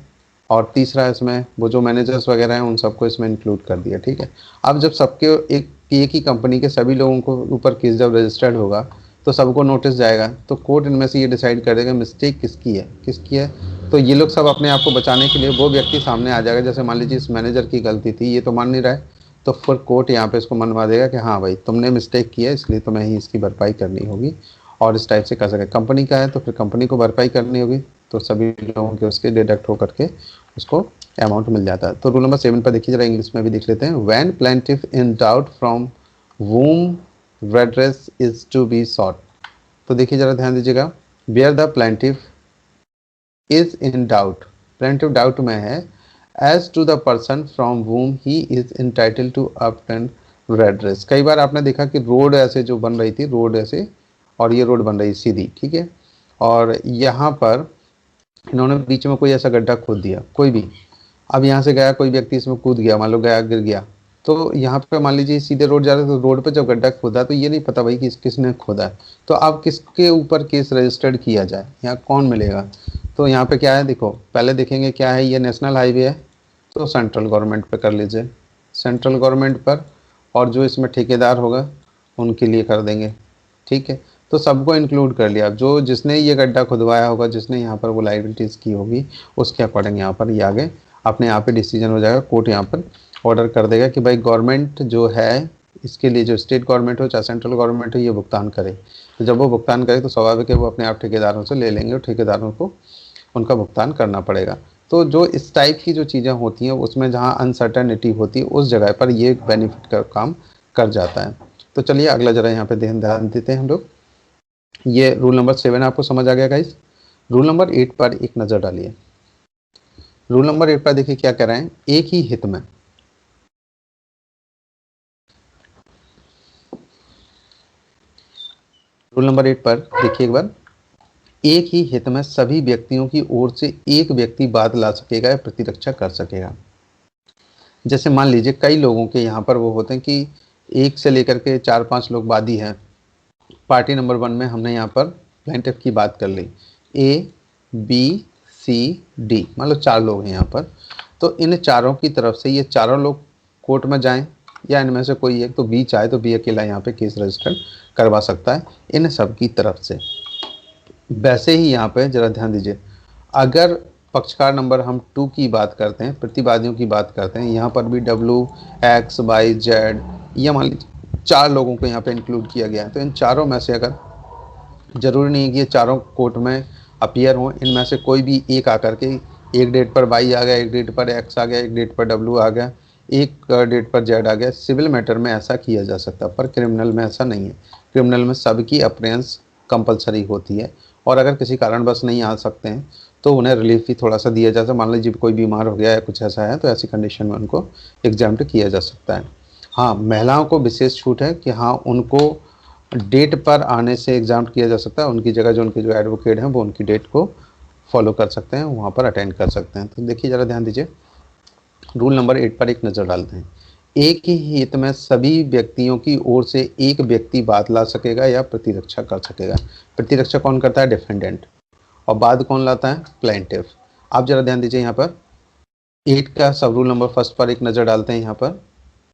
और तीसरा, इसमें वो जो मैनेजर्स वगैरह हैं उन सबको इसमें इंक्लूड कर दिया, ठीक है। अब जब सबके एक ही कंपनी के सभी लोगों को ऊपर केस जब रजिस्टर्ड होगा तो सबको नोटिस जाएगा, तो कोर्ट इनमें से ये डिसाइड कर देगा मिस्टेक किसकी है। तो ये लोग सब अपने आप को बचाने के लिए वो व्यक्ति सामने आ जाएगा, जैसे मान लीजिए इस मैनेजर की गलती थी, ये तो मान नहीं रहा है, तो फिर कोर्ट यहाँ पे इसको मनवा देगा कि हाँ भाई तुमने मिस्टेक की है, इसलिए तुम्हें ही इसकी भरपाई करनी होगी, और इस टाइप से कर सके। कंपनी का है तो फिर कंपनी को भरपाई करनी होगी, तो सभी लोगों के उसके डिडक्ट हो करके उसको अमाउंट मिल जाता है। तो रूल नंबर 7 पर देखिए जरा, इंग्लिश में भी देख लेते हैं। When plaintiff in doubt from whom redress is to be sought। तो देखिए जरा ध्यान दीजिएगा, where the plaintiff is in doubt, plaintiff doubt में है, as to the person from whom he is entitled to obtain redress। कई बार आपने देखा कि रोड ऐसे जो बन रही थी, रोड ऐसे, और ये रोड बन रही सीधी, ठीक है, और यहाँ पर इन्होंने बीच में कोई ऐसा गड्ढा खोद दिया, कोई भी, अब यहाँ से गया कोई व्यक्ति इसमें कूद गया, मान लो गया गिर गया, तो यहाँ पे मान लीजिए सीधे रोड जा रहे, तो रोड पे जब गड्ढा खोदा तो ये नहीं पता भाई कि किसने खोदा है, तो अब किसके ऊपर केस रजिस्टर्ड किया जाए, यहाँ कौन मिलेगा। तो यहाँ पे क्या है, देखो पहले देखेंगे क्या है, ये नेशनल हाईवे है तो सेंट्रल गवर्नमेंट पे कर लीजिए, सेंट्रल गवर्नमेंट पर, और जो इसमें ठेकेदार होगा उनके लिए कर देंगे, ठीक है। तो सबको इंक्लूड कर लिया, जो जिसने ये गड्ढा खुदवाया होगा, जिसने यहाँ पर वो लाइबिलिटीज़ की होगी, उसके अकॉर्डिंग यहाँ पर ये आगे अपने यहाँ पे डिसीजन हो जाएगा, कोर्ट यहाँ पर ऑर्डर कर देगा कि भाई गवर्नमेंट जो है इसके लिए, जो स्टेट गवर्नमेंट हो चाहे सेंट्रल गवर्नमेंट हो, ये भुगतान करे। तो जब वो भुगतान करे तो स्वाभाविक है वो अपने आप ठेकेदारों से ले लेंगे और ठेकेदारों को उनका भुगतान करना पड़ेगा। तो जो इस टाइप की जो चीज़ें होती हैं उसमें जहाँ अनसर्टेनिटी होती है उस जगह पर ये बेनिफिट का काम कर जाता है। तो चलिए अगला जरा यहाँ पे ध्यान देते हैं हम लोग। ये रूल नंबर 7 आपको समझ आ गया गाइस। रूल नंबर 8 पर एक नज़र डालिए। रूल नंबर 8 पर देखिए क्या कह रहे हैं, एक ही हित में, रूल नंबर 8 पर देखिए एक बार, एक ही हित में सभी व्यक्तियों की ओर से एक व्यक्ति वाद ला सकेगा या प्रतिरक्षा कर सकेगा। जैसे मान लीजिए कई लोगों के यहाँ पर वो होते हैं कि एक से लेकर के 4-5 लोग वादी हैं। पार्टी नंबर 1 में हमने यहाँ पर प्लेंटिफ की बात कर ली, ए बी सी डी, मान लो 4 लोग हैं यहाँ पर। तो इन चारों की तरफ से ये चारों लोग कोर्ट में जाएं, या इनमें से कोई एक, तो बी चाहे तो बी अकेला यहाँ पे केस रजिस्टर करवा सकता है इन सब की तरफ से। वैसे ही यहाँ पे जरा ध्यान दीजिए, अगर पक्षकार नंबर हम 2 की बात करते हैं, प्रतिवादियों की बात करते हैं, यहाँ पर भी डब्ल्यू एक्स वाई जेड, या मान लीजिए 4 लोगों को यहाँ पे इंक्लूड किया गया है। तो इन चारों में से, अगर जरूरी नहीं है कि ये चारों कोर्ट में अपीयर हों, इनमें से कोई भी एक आकर के एक डेट पर वाई आ गया, एक डेट पर एक्स आ गया, एक डेट पर डब्ल्यू आ गया, एक डेट पर जेड आ गया, सिविल मैटर में ऐसा किया जा सकता है, पर क्रिमिनल में ऐसा नहीं है। क्रिमिनल में सबकी अपीयरेंस कंपलसरी होती है, और अगर किसी कारणवश नहीं आ सकते हैं तो उन्हें रिलीफ भी थोड़ा सा दिया जाता है। मान लीजिए कोई बीमार हो गया या कुछ ऐसा है तो ऐसी कंडीशन में उनको एग्जाम्प्ट किया जा सकता है। हाँ, महिलाओं को विशेष छूट है कि हाँ उनको डेट पर आने से एग्जाम्प्ट किया जा सकता है, उनकी जगह जो उनके जो एडवोकेट हैं वो उनकी डेट को फॉलो कर सकते हैं, वहाँ पर अटेंड कर सकते हैं। तो देखिए ज़रा ध्यान दीजिए, रूल नंबर 8 पर एक नज़र डालते हैं। एक ही हित में सभी व्यक्तियों की ओर से एक व्यक्ति वाद ला सकेगा या प्रतिरक्षा कर सकेगा। प्रतिरक्षा कौन करता है? डिफेंडेंट। और वाद कौन लाता है? प्लेंटिफ। आप जरा ध्यान दीजिए यहाँ पर 8 का सब रूल नंबर 1 पर एक नज़र डालते हैं यहाँ पर।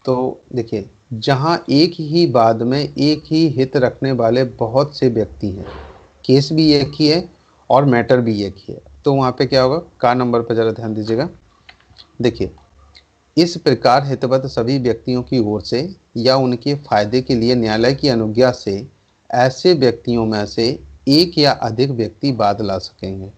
तो देखिए, जहाँ एक ही वाद में एक ही हित रखने वाले बहुत से व्यक्ति हैं, केस भी एक ही है और मैटर भी एक ही है, तो वहाँ पे क्या होगा? का नंबर पर जरा ध्यान दीजिएगा। देखिए, इस प्रकार हितबद्ध सभी व्यक्तियों की ओर से या उनके फायदे के लिए न्यायालय की अनुज्ञा से ऐसे व्यक्तियों में से एक या अधिक व्यक्ति वाद ला सकेंगे।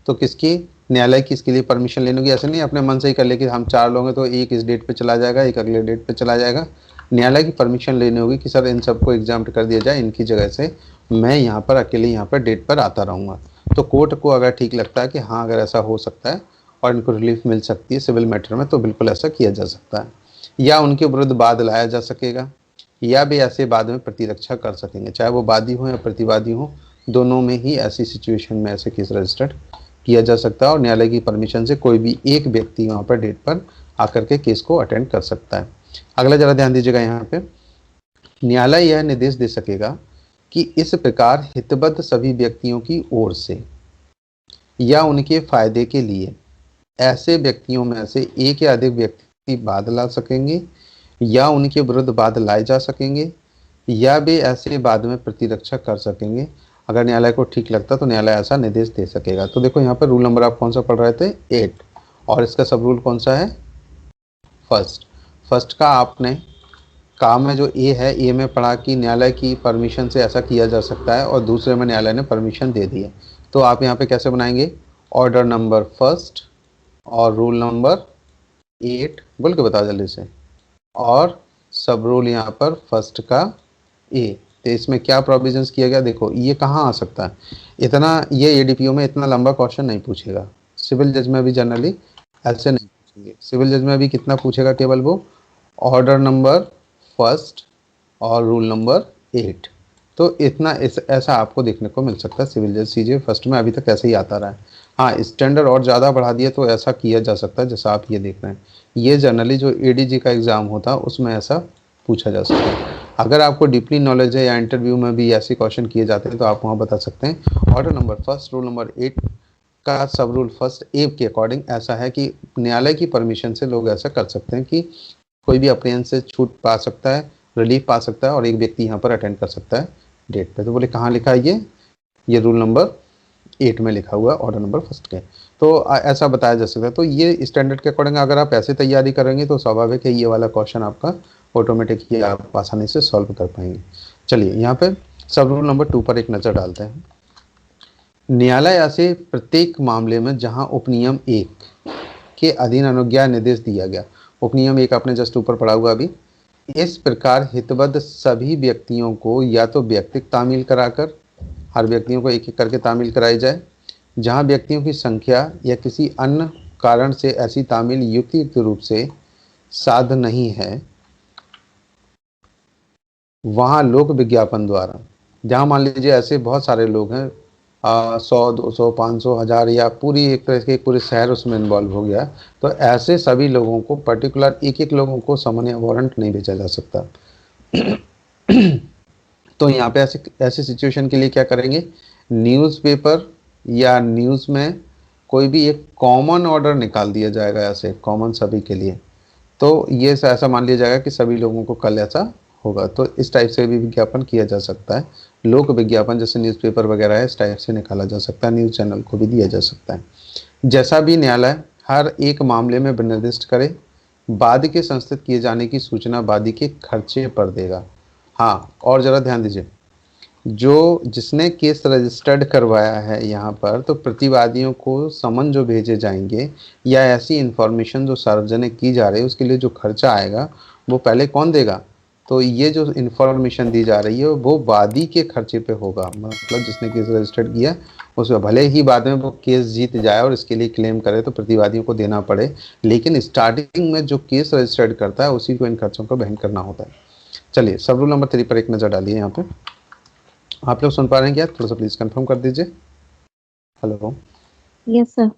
तो किसकी? न्यायालय की इसके लिए परमिशन लेने की। ऐसे नहीं अपने मन से ही कर ले कि हम 4 लोग हैं तो एक इस डेट पे चला जाएगा, एक अगले डेट पे चला जाएगा, न्यायालय की परमिशन लेनी होगी कि सर इन सबको एग्जाम कर दिया जाए, इनकी जगह से मैं यहाँ पर अकेले यहाँ पर डेट पर आता रहूँगा। तो कोर्ट को अगर ठीक लगता है कि हाँ अगर ऐसा हो सकता है और इनको रिलीफ मिल सकती है सिविल मैटर में, तो बिल्कुल ऐसा किया जा सकता है। या उनके विरुद्ध वाद लाया जा सकेगा, या भी ऐसे बाद में प्रतिरक्षा कर सकेंगे, चाहे वो वादी हो या प्रतिवादी हो, दोनों में ही ऐसी सिचुएशन में ऐसे केस रजिस्टर्ड किया जा सकता है। और न्यायालय की परमिशन से कोई भी एक व्यक्ति वहाँ पर डेट पर आकर के केस को अटेंड कर सकता है। अगला जरा ध्यान दीजिएगा, यहाँ पे न्यायालय यह निर्देश दे सकेगा कि इस प्रकार हितबद्ध सभी व्यक्तियों की ओर से या उनके फायदे के लिए ऐसे व्यक्तियों में से एक या अधिक व्यक्ति वाद ला सकेंगे या उनके विरुद्ध वाद लाए जा सकेंगे, या वे ऐसे बाद में प्रतिरक्षा कर सकेंगे। अगर न्यायालय को ठीक लगता तो न्यायालय ऐसा निर्देश दे सकेगा। तो देखो यहाँ पर रूल नंबर आप कौन सा पढ़ रहे थे, 8, और इसका सब रूल कौन सा है, फर्स्ट। फर्स्ट का आपने काम में जो ए है, ए में पढ़ा कि न्यायालय की परमिशन से ऐसा किया जा सकता है, और दूसरे में न्यायालय ने परमिशन दे दी है। तो आप यहाँ पे कैसे बनाएंगे, ऑर्डर नंबर फर्स्ट और रूल नंबर 8 बोल के बताओ जल्दी से, और सब रूल यहाँ पर फर्स्ट का ए। तो इसमें क्या प्रोविजंस किया गया, देखो ये कहाँ आ सकता है, इतना ये एडीपीओ में इतना लंबा क्वेश्चन नहीं पूछेगा। सिविल जज में भी जनरली ऐसे नहीं पूछेंगे। सिविल जज में भी कितना पूछेगा, केवल वो ऑर्डर नंबर फर्स्ट और रूल नंबर 8। तो इतना ऐसा आपको देखने को मिल सकता है सिविल जज सीजे फर्स्ट में, अभी तक ऐसे ही आता रहा है। हाँ, स्टैंडर्ड और ज़्यादा बढ़ा दिया तो ऐसा किया जा सकता है जैसा आप ये देख रहे हैं। ये जनरली जो एडीजी का एग्ज़ाम होता है उसमें ऐसा पूछा जा सकता है। अगर आपको डीपली नॉलेज है या इंटरव्यू में भी ऐसे क्वेश्चन किए जाते हैं तो आप वहाँ बता सकते हैं। Order number first rule number 8 का सब रूल फर्स्ट ए के अकॉर्डिंग ऐसा है कि न्यायालय की परमिशन से लोग ऐसा कर सकते हैं कि कोई भी अप्रियंस से छूट पा सकता है, रिलीफ पा सकता है, और एक व्यक्ति यहाँ पर अटेंड कर सकता है डेट पे। तो बोले कहाँ लिखा है ये रूल नंबर 8 में लिखा हुआ है ऑर्डर नंबर फर्स्ट के। तो ऐसा बताया जा सकता है। तो ये स्टैंडर्ड के अकॉर्डिंग अगर आप ऐसे तैयारी करेंगे तो स्वाभाविक है ये वाला क्वेश्चन आपका ऑटोमेटिक ही आप आसानी से सॉल्व कर पाएंगे। चलिए यहाँ पे सब रूल नंबर 2 पर एक नज़र डालते हैं। न्यायालय ऐसे प्रत्येक मामले में जहां उपनियम 1 के अधीन अनुज्ञा निर्देश दिया गया, उपनियम 1 आपने जस्ट ऊपर पढ़ा हुआ अभी, इस प्रकार हितबद्ध सभी व्यक्तियों को या तो व्यक्तिगत तामील कराकर, हर व्यक्तियों को एक एक करके तामील कराई जाए, जहां व्यक्तियों की संख्या या किसी अन्य कारण से ऐसी तामील युक्तियुक्त रूप से साध नहीं है, वहां लोक विज्ञापन द्वारा, जहां मान लीजिए ऐसे बहुत सारे लोग हैं, 100 200 500 1000 या पूरी एक तरह के पूरे शहर उसमें इन्वॉल्व हो गया, तो ऐसे सभी लोगों को पर्टिकुलर एक एक लोगों को समन या वारंट नहीं भेजा जा सकता। तो यहाँ पे ऐसे सिचुएशन के लिए क्या करेंगे, न्यूज़पेपर या न्यूज़ में कोई भी एक कॉमन ऑर्डर निकाल दिया जाएगा, ऐसे कॉमन सभी के लिए। तो ये ऐसा मान लिया जाएगा कि सभी लोगों को कल ऐसा होगा। तो इस टाइप से भी विज्ञापन किया जा सकता है। लोक विज्ञापन जैसे न्यूज़पेपर वगैरह है, इस टाइप से निकाला जा सकता है। न्यूज़ चैनल को भी दिया जा सकता है। जैसा भी न्यायालय हर एक मामले में निर्दिष्ट करे, वादी के संस्थित किए जाने की सूचना वादी के खर्चे पर देगा। हाँ, और ज़रा ध्यान दीजिए, जो जिसने केस रजिस्टर्ड करवाया है यहाँ पर, तो प्रतिवादियों को समन जो भेजे जाएंगे या ऐसी इन्फॉर्मेशन जो सार्वजनिक की जा रही है उसके लिए जो खर्चा आएगा वो पहले कौन देगा, तो ये जो इन्फॉर्मेशन दी जा रही है वो वादी के खर्चे पे होगा। मतलब जिसने केस रजिस्टर्ड किया उसमें भले ही बाद में वो केस जीत जाए और इसके लिए क्लेम करे तो प्रतिवादियों को देना पड़े, लेकिन स्टार्टिंग में जो केस रजिस्टर्ड करता है उसी को इन खर्चों का वहन करना होता है। चलिए सब रूल नंबर 3 पर एक नज़र डालिए। यहाँ पे आप लोग सुन पा रहे हैं क्या, थोड़ा सा प्लीज कंफर्म कर दीजिए। Hello, yes sir.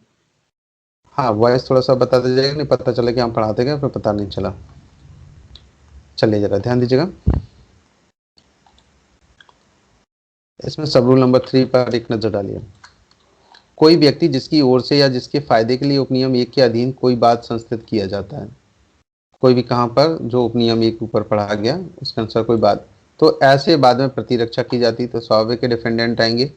हाँ वॉइस थोड़ा सा बता दीजिएगा, नहीं पता चला कि हम पढ़ाते गए फिर पता नहीं चला। चलिए जरा ध्यान दीजिएगा, इसमें सब रूल नंबर 3 पर एक नजर डालिए। कोई व्यक्ति जिसकी ओर से या जिसके फायदे के लिए उपनियम 1 के अधीन कोई बात संस्थित किया जाता है, कोई भी कहाँ पर जो उपनियम 1 ऊपर पढ़ा गया उसके अनुसार कोई बात, तो ऐसे बाद में प्रतिरक्षा की जाती तो स्वाभाविक के डिफेंडेंट आएंगे,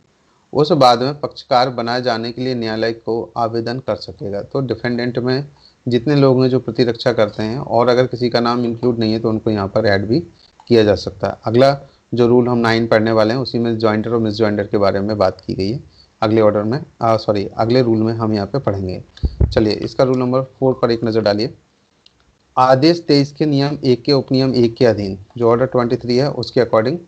उस बाद में पक्षकार बनाए जाने के लिए न्यायालय को आवेदन कर सकेगा। तो डिफेंडेंट में जितने लोग हैं जो प्रतिरक्षा करते हैं, और अगर किसी का नाम इंक्लूड नहीं है तो उनको यहाँ पर ऐड भी किया जा सकता है। अगला जो रूल हम 9 पढ़ने वाले हैं उसी में जॉइंटर और मिस जॉइंटर के बारे में बात की गई है। अगले ऑर्डर में अगले रूल में हम यहाँ पे पढ़ेंगे। चलिए इसका रूल नंबर 4 पर एक नज़र डालिए। आदेश 23 के नियम 1 के उपनियम 1 के अधीन जो ऑर्डर 23 है उसके अकॉर्डिंग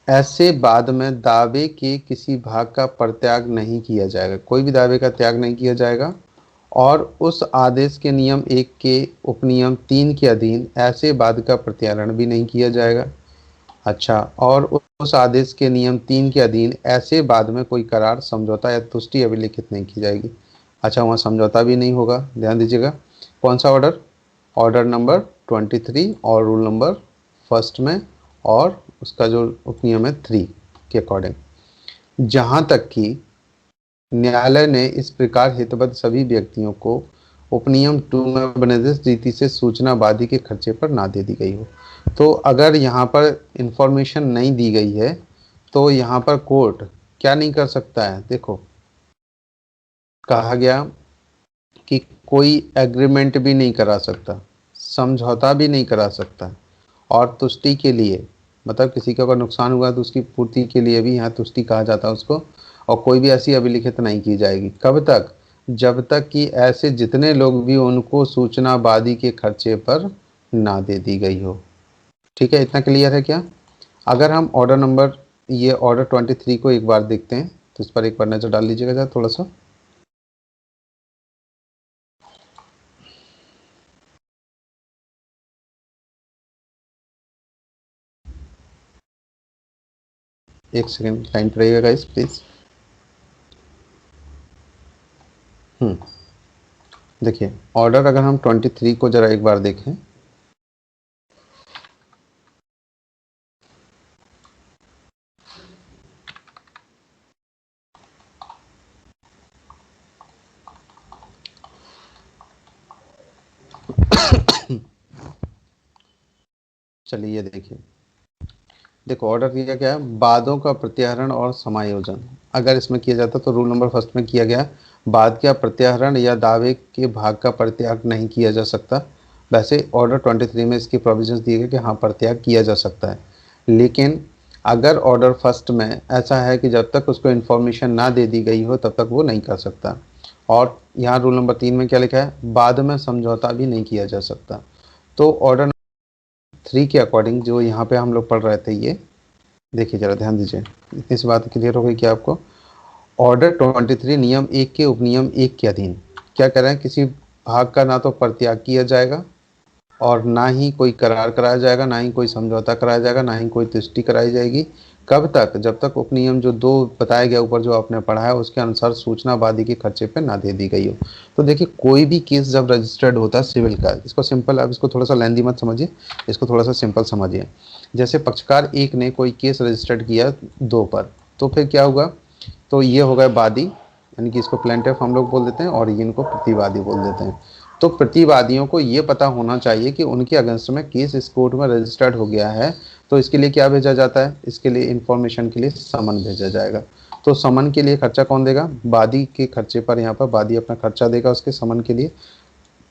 ऐसे बाद में दावे के किसी भाग का परित्याग नहीं किया जाएगा, कोई भी दावे का त्याग नहीं किया जाएगा। और उस आदेश के नियम 1 के उपनियम 3 के अधीन ऐसे बाद का प्रत्यारण भी नहीं किया जाएगा। अच्छा, और उस आदेश के नियम 3 के अधीन ऐसे बाद में कोई करार, समझौता या तुष्टि अभिलिखित नहीं की जाएगी। अच्छा, वहाँ समझौता भी नहीं होगा, ध्यान दीजिएगा। कौन सा ऑर्डर? ऑर्डर नंबर 23 और रूल नंबर फर्स्ट में, और उसका जो उपनियम है 3 के अकॉर्डिंग। जहाँ तक कि न्यायालय ने इस प्रकार हितबद्ध सभी व्यक्तियों को उपनियम 2 में विनिर्दिष्ट रीति से सूचना वादी के खर्चे पर ना दे दी गई हो। तो अगर यहाँ पर इंफॉर्मेशन नहीं दी गई है तो यहाँ पर कोर्ट क्या नहीं कर सकता है? देखो, कहा गया कि कोई एग्रीमेंट भी नहीं करा सकता, समझौता भी नहीं करा सकता, और तुष्टि के लिए, मतलब किसी का अगर नुकसान हुआ तो उसकी पूर्ति के लिए भी यहाँ तुष्टि कहा जाता है उसको। और कोई भी ऐसी अभिलिखित नहीं की जाएगी। कब तक? जब तक कि ऐसे जितने लोग भी उनको सूचना वादी के खर्चे पर ना दे दी गई हो। ठीक है, इतना क्लियर है क्या? अगर हम ऑर्डर नंबर, ये ऑर्डर 23 को एक बार देखते हैं तो इस पर एक बार नजर डाल लीजिएगा जरा थोड़ा सा। एक सेकेंड लाइन पर रहिएगा गाइस प्लीज। देखिए, ऑर्डर अगर हम 23 को जरा एक बार देखें, चलिए ये देखिए। देखो, ऑर्डर दिया गया है वादों का प्रत्याहरण और समायोजन। अगर इसमें किया जाता तो रूल नंबर फर्स्ट में किया गया, वाद का प्रत्याहरण या दावे के भाग का परित्याग नहीं किया जा सकता। वैसे ऑर्डर 23 में इसकी प्रोविजंस दिए गए कि हाँ, परित्याग किया जा सकता है। लेकिन अगर ऑर्डर फर्स्ट में ऐसा है कि जब तक उसको इन्फॉर्मेशन ना दे दी गई हो तब तक वो नहीं कर सकता। और यहाँ रूल नंबर 3 में क्या लिखा है? बाद में समझौता भी नहीं किया जा सकता। तो ऑर्डर 3 के अकॉर्डिंग जो यहाँ पे हम लोग पढ़ रहे थे, ये देखिए जरा ध्यान दीजिए, इतनी सी बात क्लियर हो गई क्या आपको? ऑर्डर 23 नियम 1 के उपनियम 1 के अधीन क्या कह रहे हैं? किसी भाग का ना तो परित्याग किया जाएगा और ना ही कोई करार कराया जाएगा, ना ही कोई समझौता कराया जाएगा, ना ही कोई तुष्टि कराई जाएगी। कब तक? जब तक उपनियम जो 2 बताया गया ऊपर जो आपने पढ़ा है उसके अनुसार सूचना वादी के खर्चे पे ना दे दी गई हो। तो देखिए, कोई भी केस जब रजिस्टर्ड होता है सिविल का, इसको सिंपल, अब इसको थोड़ा सा लेंदी मत समझिए, इसको थोड़ा सा सिंपल समझिए। जैसे पक्षकार 1 ने कोई केस रजिस्टर्ड किया 2 पर, तो फिर क्या होगा? तो ये हो गए वादी, यानी कि इसको प्लेंटिफ हम लोग बोल देते हैं और ये इनको प्रतिवादी बोल देते हैं। तो प्रतिवादियों को ये पता होना चाहिए कि उनके अगेंस्ट में केस इस कोर्ट में रजिस्टर्ड हो गया है। तो इसके लिए क्या भेजा जाता है? इसके लिए इंफॉर्मेशन के लिए समन भेजा जाएगा। तो समन के लिए खर्चा कौन देगा? वादी के खर्चे पर यहाँ पर वादी अपना खर्चा देगा उसके समन के लिए,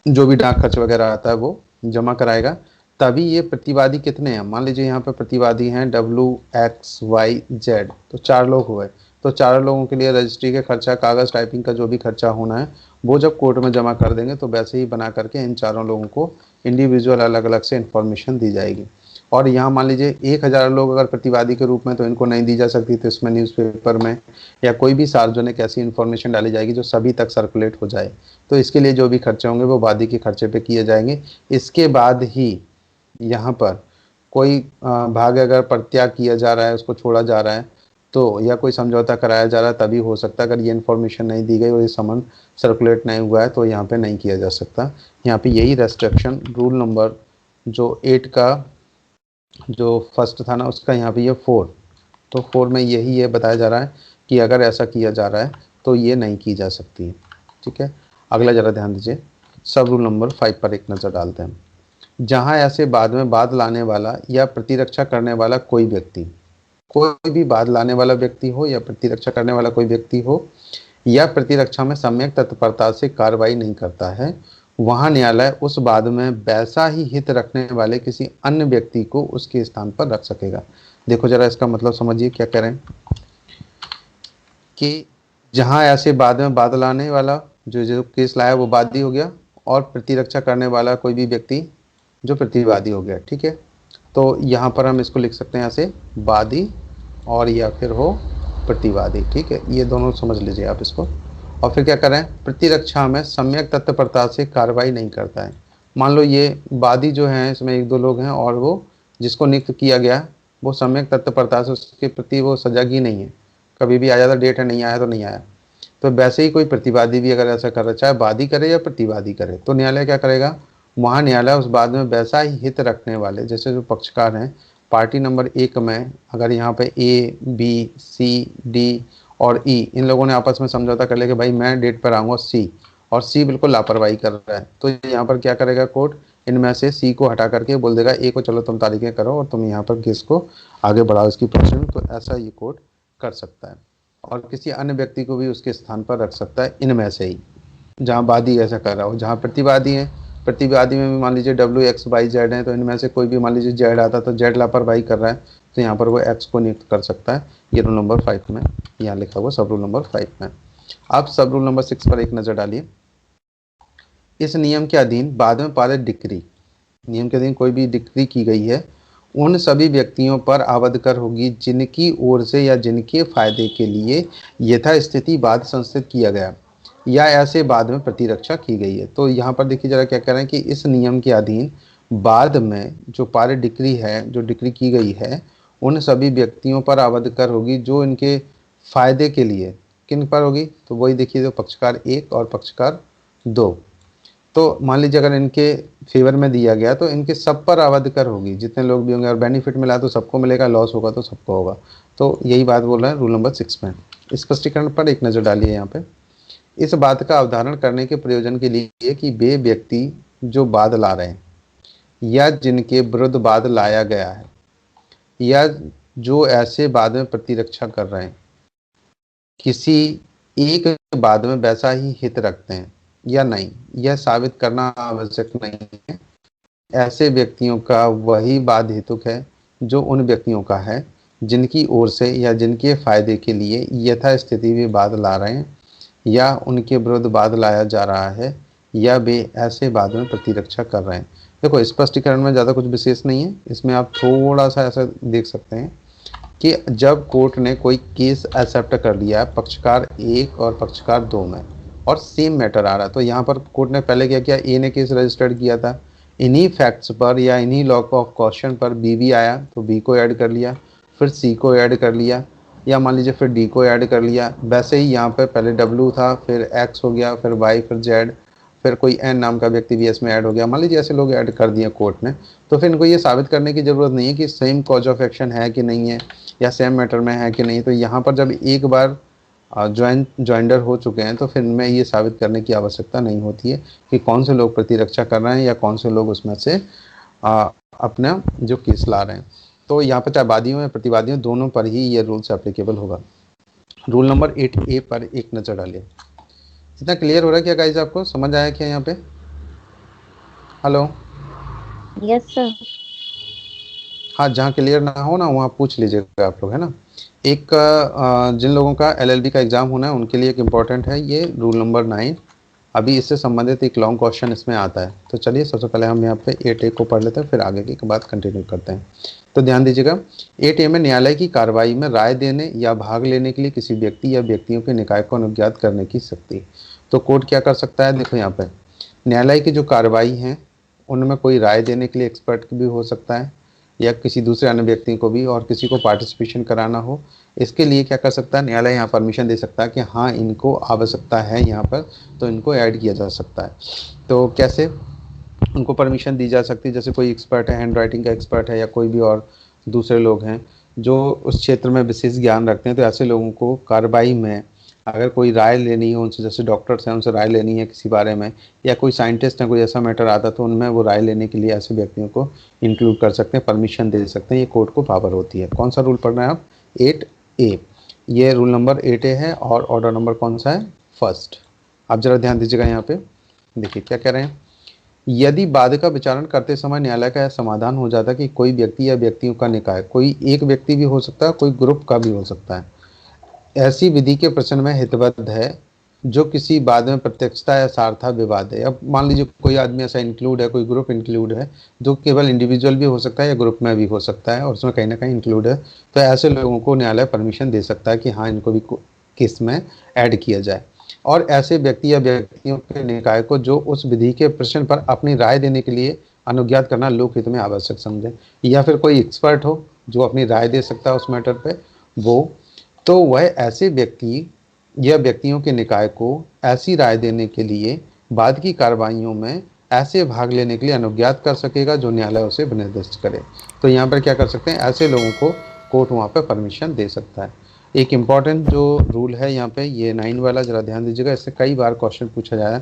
जो भी डाक खर्च वगैरह आता है वो जमा कराएगा। तभी ये प्रतिवादी कितने हैं? मान लीजिए यहाँ पे प्रतिवादी हैं WXYZ, तो 4 लोग हुए। तो 4 लोगों के लिए रजिस्ट्री के खर्चा, कागज़ टाइपिंग का जो भी खर्चा होना है वो जब कोर्ट में जमा कर देंगे तो वैसे ही बना करके इन चारों लोगों को इंडिविजुअल अलग अलग से इन्फॉर्मेशन दी जाएगी। और यहाँ मान लीजिए 1000 लोग अगर प्रतिवादी के रूप में, तो इनको नहीं दी जा सकती, तो इसमें न्यूज़पेपर में या कोई भी सार्वजनिक ऐसी इन्फॉर्मेशन डाली जाएगी जो सभी तक सर्कुलेट हो जाए। तो इसके लिए जो भी खर्चे होंगे वो वादी के खर्चे पे किए जाएंगे। इसके बाद ही यहाँ पर कोई भाग अगर परित्याग किया जा रहा है, उसको छोड़ा जा रहा है, तो या कोई समझौता कराया जा रहा है, तभी हो सकता है। अगर ये इन्फॉर्मेशन नहीं दी गई और ये समन सर्कुलेट नहीं हुआ है तो यहाँ पे नहीं किया जा सकता। यहाँ पे यही रेस्ट्रिक्शन रूल नंबर जो 8 का जो फर्स्ट था ना, उसका यहाँ पे ये 4, तो 4 में यही ये बताया जा रहा है कि अगर ऐसा किया जा रहा है तो ये नहीं की जा सकती है। ठीक है, अगला जरा ध्यान दीजिए, सब रूल नंबर 5 पर एक नज़र डालते हैं। जहाँ ऐसे बाद में बाद लाने वाला या प्रतिरक्षा करने वाला कोई व्यक्ति, कोई भी बाद लाने वाला व्यक्ति हो या प्रतिरक्षा करने वाला कोई व्यक्ति हो, या प्रतिरक्षा में सम्यक तत्परता से कार्रवाई नहीं करता है, वहाँ न्यायालय उस बाद में वैसा ही हित रखने वाले किसी अन्य व्यक्ति को उसके स्थान पर रख सकेगा। देखो जरा इसका मतलब समझिए क्या कह रहे हैं कि जहाँ ऐसे बाद में बादल आने वाला जो जो केस लाया वो वादी हो गया, और प्रतिरक्षा करने वाला कोई भी व्यक्ति जो प्रतिवादी हो गया, ठीक है। तो यहाँ पर हम इसको लिख सकते हैं ऐसे, वादी और या फिर हो प्रतिवादी, ठीक है। ये दोनों समझ लीजिए आप इसको। और फिर क्या करें, प्रतिरक्षा में सम्यक तत्परता से कार्रवाई नहीं करता है। मान लो ये वादी जो हैं इसमें एक दो लोग हैं और वो जिसको नियुक्त किया गया वो सम्यक तत्परता से उसके प्रति वो सजग ही नहीं है, कभी भी आ जाता, डेट है नहीं आया तो नहीं आया। तो वैसे ही कोई प्रतिवादी भी अगर ऐसा कर रहा है, चाहे वादी करे या प्रतिवादी करे, तो न्यायालय क्या करेगा, वहाँ न्यायालय उस बात में वैसा ही हित रखने वाले, जैसे जो पक्षकार हैं पार्टी नंबर 1 में, अगर यहाँ पे ए बी सी डी और ई इन लोगों ने आपस में समझौता कर लिया कि भाई मैं डेट पर आऊँगा सी, और सी बिल्कुल लापरवाही कर रहा है, तो यहाँ पर क्या करेगा कोर्ट, इनमें से सी को हटा करके बोल देगा ए को चलो तुम तारीखें करो और तुम यहाँ पर केस को आगे बढ़ाओ इसकी प्रोसेस में। तो ऐसा ये कोर्ट कर सकता है, और किसी अन्य व्यक्ति को भी उसके स्थान पर रख सकता है इनमें से ही, जहाँ वादी ऐसा कर रहा हो। जहाँ प्रतिवादी है, प्रतिवादी में भी मान लीजिए WXYZ है, तो इनमें से कोई भी मान लीजिए जेड आता, तो जेड लापरवाही कर रहा है, तो यहाँ पर वो एक्स को नियुक्त कर सकता है। ये रूल नंबर 5 में यहाँ लिखा हुआ, सब रूल नंबर 5 में। आप सब रूल नंबर 6 पर एक नज़र डालिए। इस नियम के अधीन बाद में पारित डिक्री, नियम के अधीन कोई भी डिक्री की गई है उन सभी व्यक्तियों पर आबद्ध कर होगी जिनकी ओर से या जिनके फायदे के लिए यथास्थिति वाद संस्थित किया गया या ऐसे बाद में प्रतिरक्षा की गई है। तो यहाँ पर देखिए जरा क्या कह रहे हैं कि इस नियम के अधीन बाद में जो पारित डिक्री है, जो डिक्री की गई है, उन सभी व्यक्तियों पर आबद्ध कर होगी जो इनके फायदे के लिए, किन पर होगी, तो वही देखिए जो पक्षकार 1 और पक्षकार 2। तो मान लीजिए अगर इनके फेवर में दिया गया तो इनके सब पर आबद्ध कर होगी, जितने लोग भी होंगे, और बेनिफिट मिला तो सबको मिलेगा, लॉस होगा तो सबको होगा। तो यही बात बोल रहे हैं रूल नंबर 6 में। स्पष्टीकरण पर एक नज़र डालिए यहाँ पे। इस बात का अवधारण करने के प्रयोजन के लिए कि वे व्यक्ति जो वाद ला रहे हैं या जिनके विरुद्ध वाद लाया गया है या जो ऐसे वाद में प्रतिरक्षा कर रहे हैं, किसी एक वाद में वैसा ही हित रखते हैं या नहीं, यह साबित करना आवश्यक नहीं है। ऐसे व्यक्तियों का वही वाद हेतुक है जो उन व्यक्तियों का है जिनकी ओर से या जिनके फायदे के लिए यथास्थिति वे वाद ला रहे हैं या उनके विरुद्ध वाद लाया जा रहा है या वे ऐसे वाद में प्रतिरक्षा कर रहे हैं। देखो स्पष्टीकरण में ज़्यादा कुछ विशेष नहीं है, इसमें आप थोड़ा सा ऐसा देख सकते हैं कि जब कोर्ट ने कोई केस एक्सेप्ट कर लिया है पक्षकार 1 और पक्षकार 2 में और सेम मैटर आ रहा है, तो यहाँ पर कोर्ट ने पहले क्या किया, ए ने केस रजिस्टर्ड किया था, इन्हीं फैक्ट्स पर या इन्हीं लॉ ऑफ क्वेश्चन पर बी भी आया तो बी को ऐड कर लिया, फिर सी को ऐड कर लिया, या मान लीजिए फिर डी को ऐड कर लिया। वैसे ही यहाँ पे पहले डब्ल्यू था, फिर एक्स हो गया, फिर वाई, फिर जेड, फिर कोई एन नाम का व्यक्ति भी इसमें ऐड हो गया। मान लीजिए ऐसे लोग ऐड कर दिए कोर्ट ने, तो फिर इनको ये साबित करने की ज़रूरत नहीं है कि सेम कॉज ऑफ एक्शन है कि नहीं है या सेम मैटर में है कि नहीं। तो यहाँ पर जब एक बार ज्वाइंडर हो चुके हैं तो फिर इनमें ये साबित करने की आवश्यकता नहीं होती है कि कौन से लोग प्रतिरक्षा कर रहे हैं या कौन से लोग उसमें से अपना जो केस ला रहे हैं। तो यहाँ पर चाहे वादियों या प्रतिवादियों दोनों पर ही ये रूल्स एप्लीकेबल होगा। रूल नंबर 8A पर एक नज़र डालिए। इतना क्लियर हो रहा है क्या गाइस, आपको समझ आया क्या यहाँ पे? हेलो? Yes sir. हाँ, जहाँ क्लियर ना हो ना वहाँ पूछ लीजिएगा आप लोग, है ना। एक जिन लोगों का LLB का एग्ज़ाम होना है उनके लिए एक इम्पॉर्टेंट है ये रूल नंबर 9। अभी इससे संबंधित एक लॉन्ग क्वेश्चन इसमें आता है। तो चलिए सबसे पहले हम यहाँ पे 8A को पढ़ लेते हैं, फिर आगे की बात कंटिन्यू करते हैं। तो ध्यान दीजिएगा, 8A में न्यायालय की कार्रवाई में राय देने या भाग लेने के लिए किसी व्यक्ति या व्यक्तियों के निकाय को अनुज्ञात करने की शक्ति। तो कोर्ट क्या कर सकता है, देखो यहाँ पे न्यायालय की जो कार्रवाई है उनमें कोई राय देने के लिए एक्सपर्ट भी हो सकता है या किसी दूसरे अन्य व्यक्ति को भी, और किसी को पार्टिसिपेशन कराना हो, इसके लिए क्या कर सकता है न्यायालय यहाँ परमिशन दे सकता है कि हाँ इनको आवश्यकता है यहाँ पर, तो इनको ऐड किया जा सकता है। तो कैसे उनको परमिशन दी जा सकती है, जैसे कोई एक्सपर्ट है, हैंड राइटिंग का एक्सपर्ट है या कोई भी और दूसरे लोग हैं जो उस क्षेत्र में विशेष ज्ञान रखते हैं, तो ऐसे लोगों को कार्रवाई में अगर कोई राय लेनी है उनसे, जैसे डॉक्टर्स हैं उनसे राय लेनी है किसी बारे में, या कोई साइंटिस्ट है कोई ऐसा मैटर आता तो उनमें वो राय लेने के लिए ऐसे व्यक्तियों को इंक्लूड कर सकते हैं, परमिशन दे सकते हैं। ये कोर्ट को पावर होती है। कौन सा रूल पढ़ रहे हैं आप? 8A। ये रूल नंबर 8A है और ऑर्डर नंबर कौन सा है? फर्स्ट। आप जरा ध्यान दीजिएगा यहाँ पे, देखिए क्या कह रहे हैं। यदि वाद का विचारण करते समय न्यायालय का यह समाधान हो जाता है कि कोई व्यक्ति या व्यक्तियों का निकाय, कोई एक व्यक्ति भी हो सकता है, कोई ग्रुप का भी हो सकता है, ऐसी विधि के प्रश्न में हितबद्ध है जो किसी बाद में प्रत्यक्षता या सार्था विवाद है। अब मान लीजिए कोई आदमी ऐसा इंक्लूड है, कोई ग्रुप इंक्लूड है जो केवल इंडिविजुअल भी हो सकता है या ग्रुप में भी हो सकता है और उसमें कहीं ना कहीं इंक्लूड है, तो ऐसे लोगों को न्यायालय परमिशन दे सकता है कि हाँ इनको भी केस में ऐड किया जाए। और ऐसे व्यक्ति या व्यक्तियों के निकाय को जो उस विधि के प्रश्न पर अपनी राय देने के लिए अनुज्ञात करना लोकहित में आवश्यक समझे, या फिर कोई एक्सपर्ट हो जो अपनी राय दे सकता है उस मैटर पे, वो तो वह ऐसे व्यक्ति या व्यक्तियों के निकाय को ऐसी राय देने के लिए बाद की कार्रवाइयों में ऐसे भाग लेने के लिए अनुज्ञात कर सकेगा जो न्यायालय उसे निर्दिष्ट करे। तो यहाँ पर क्या कर सकते हैं, ऐसे लोगों को कोर्ट वहाँ पर परमिशन दे सकता है। एक इम्पॉर्टेंट जो रूल है यहाँ पे, ये 9 वाला, जरा ध्यान दीजिएगा, इससे कई बार क्वेश्चन पूछा जाए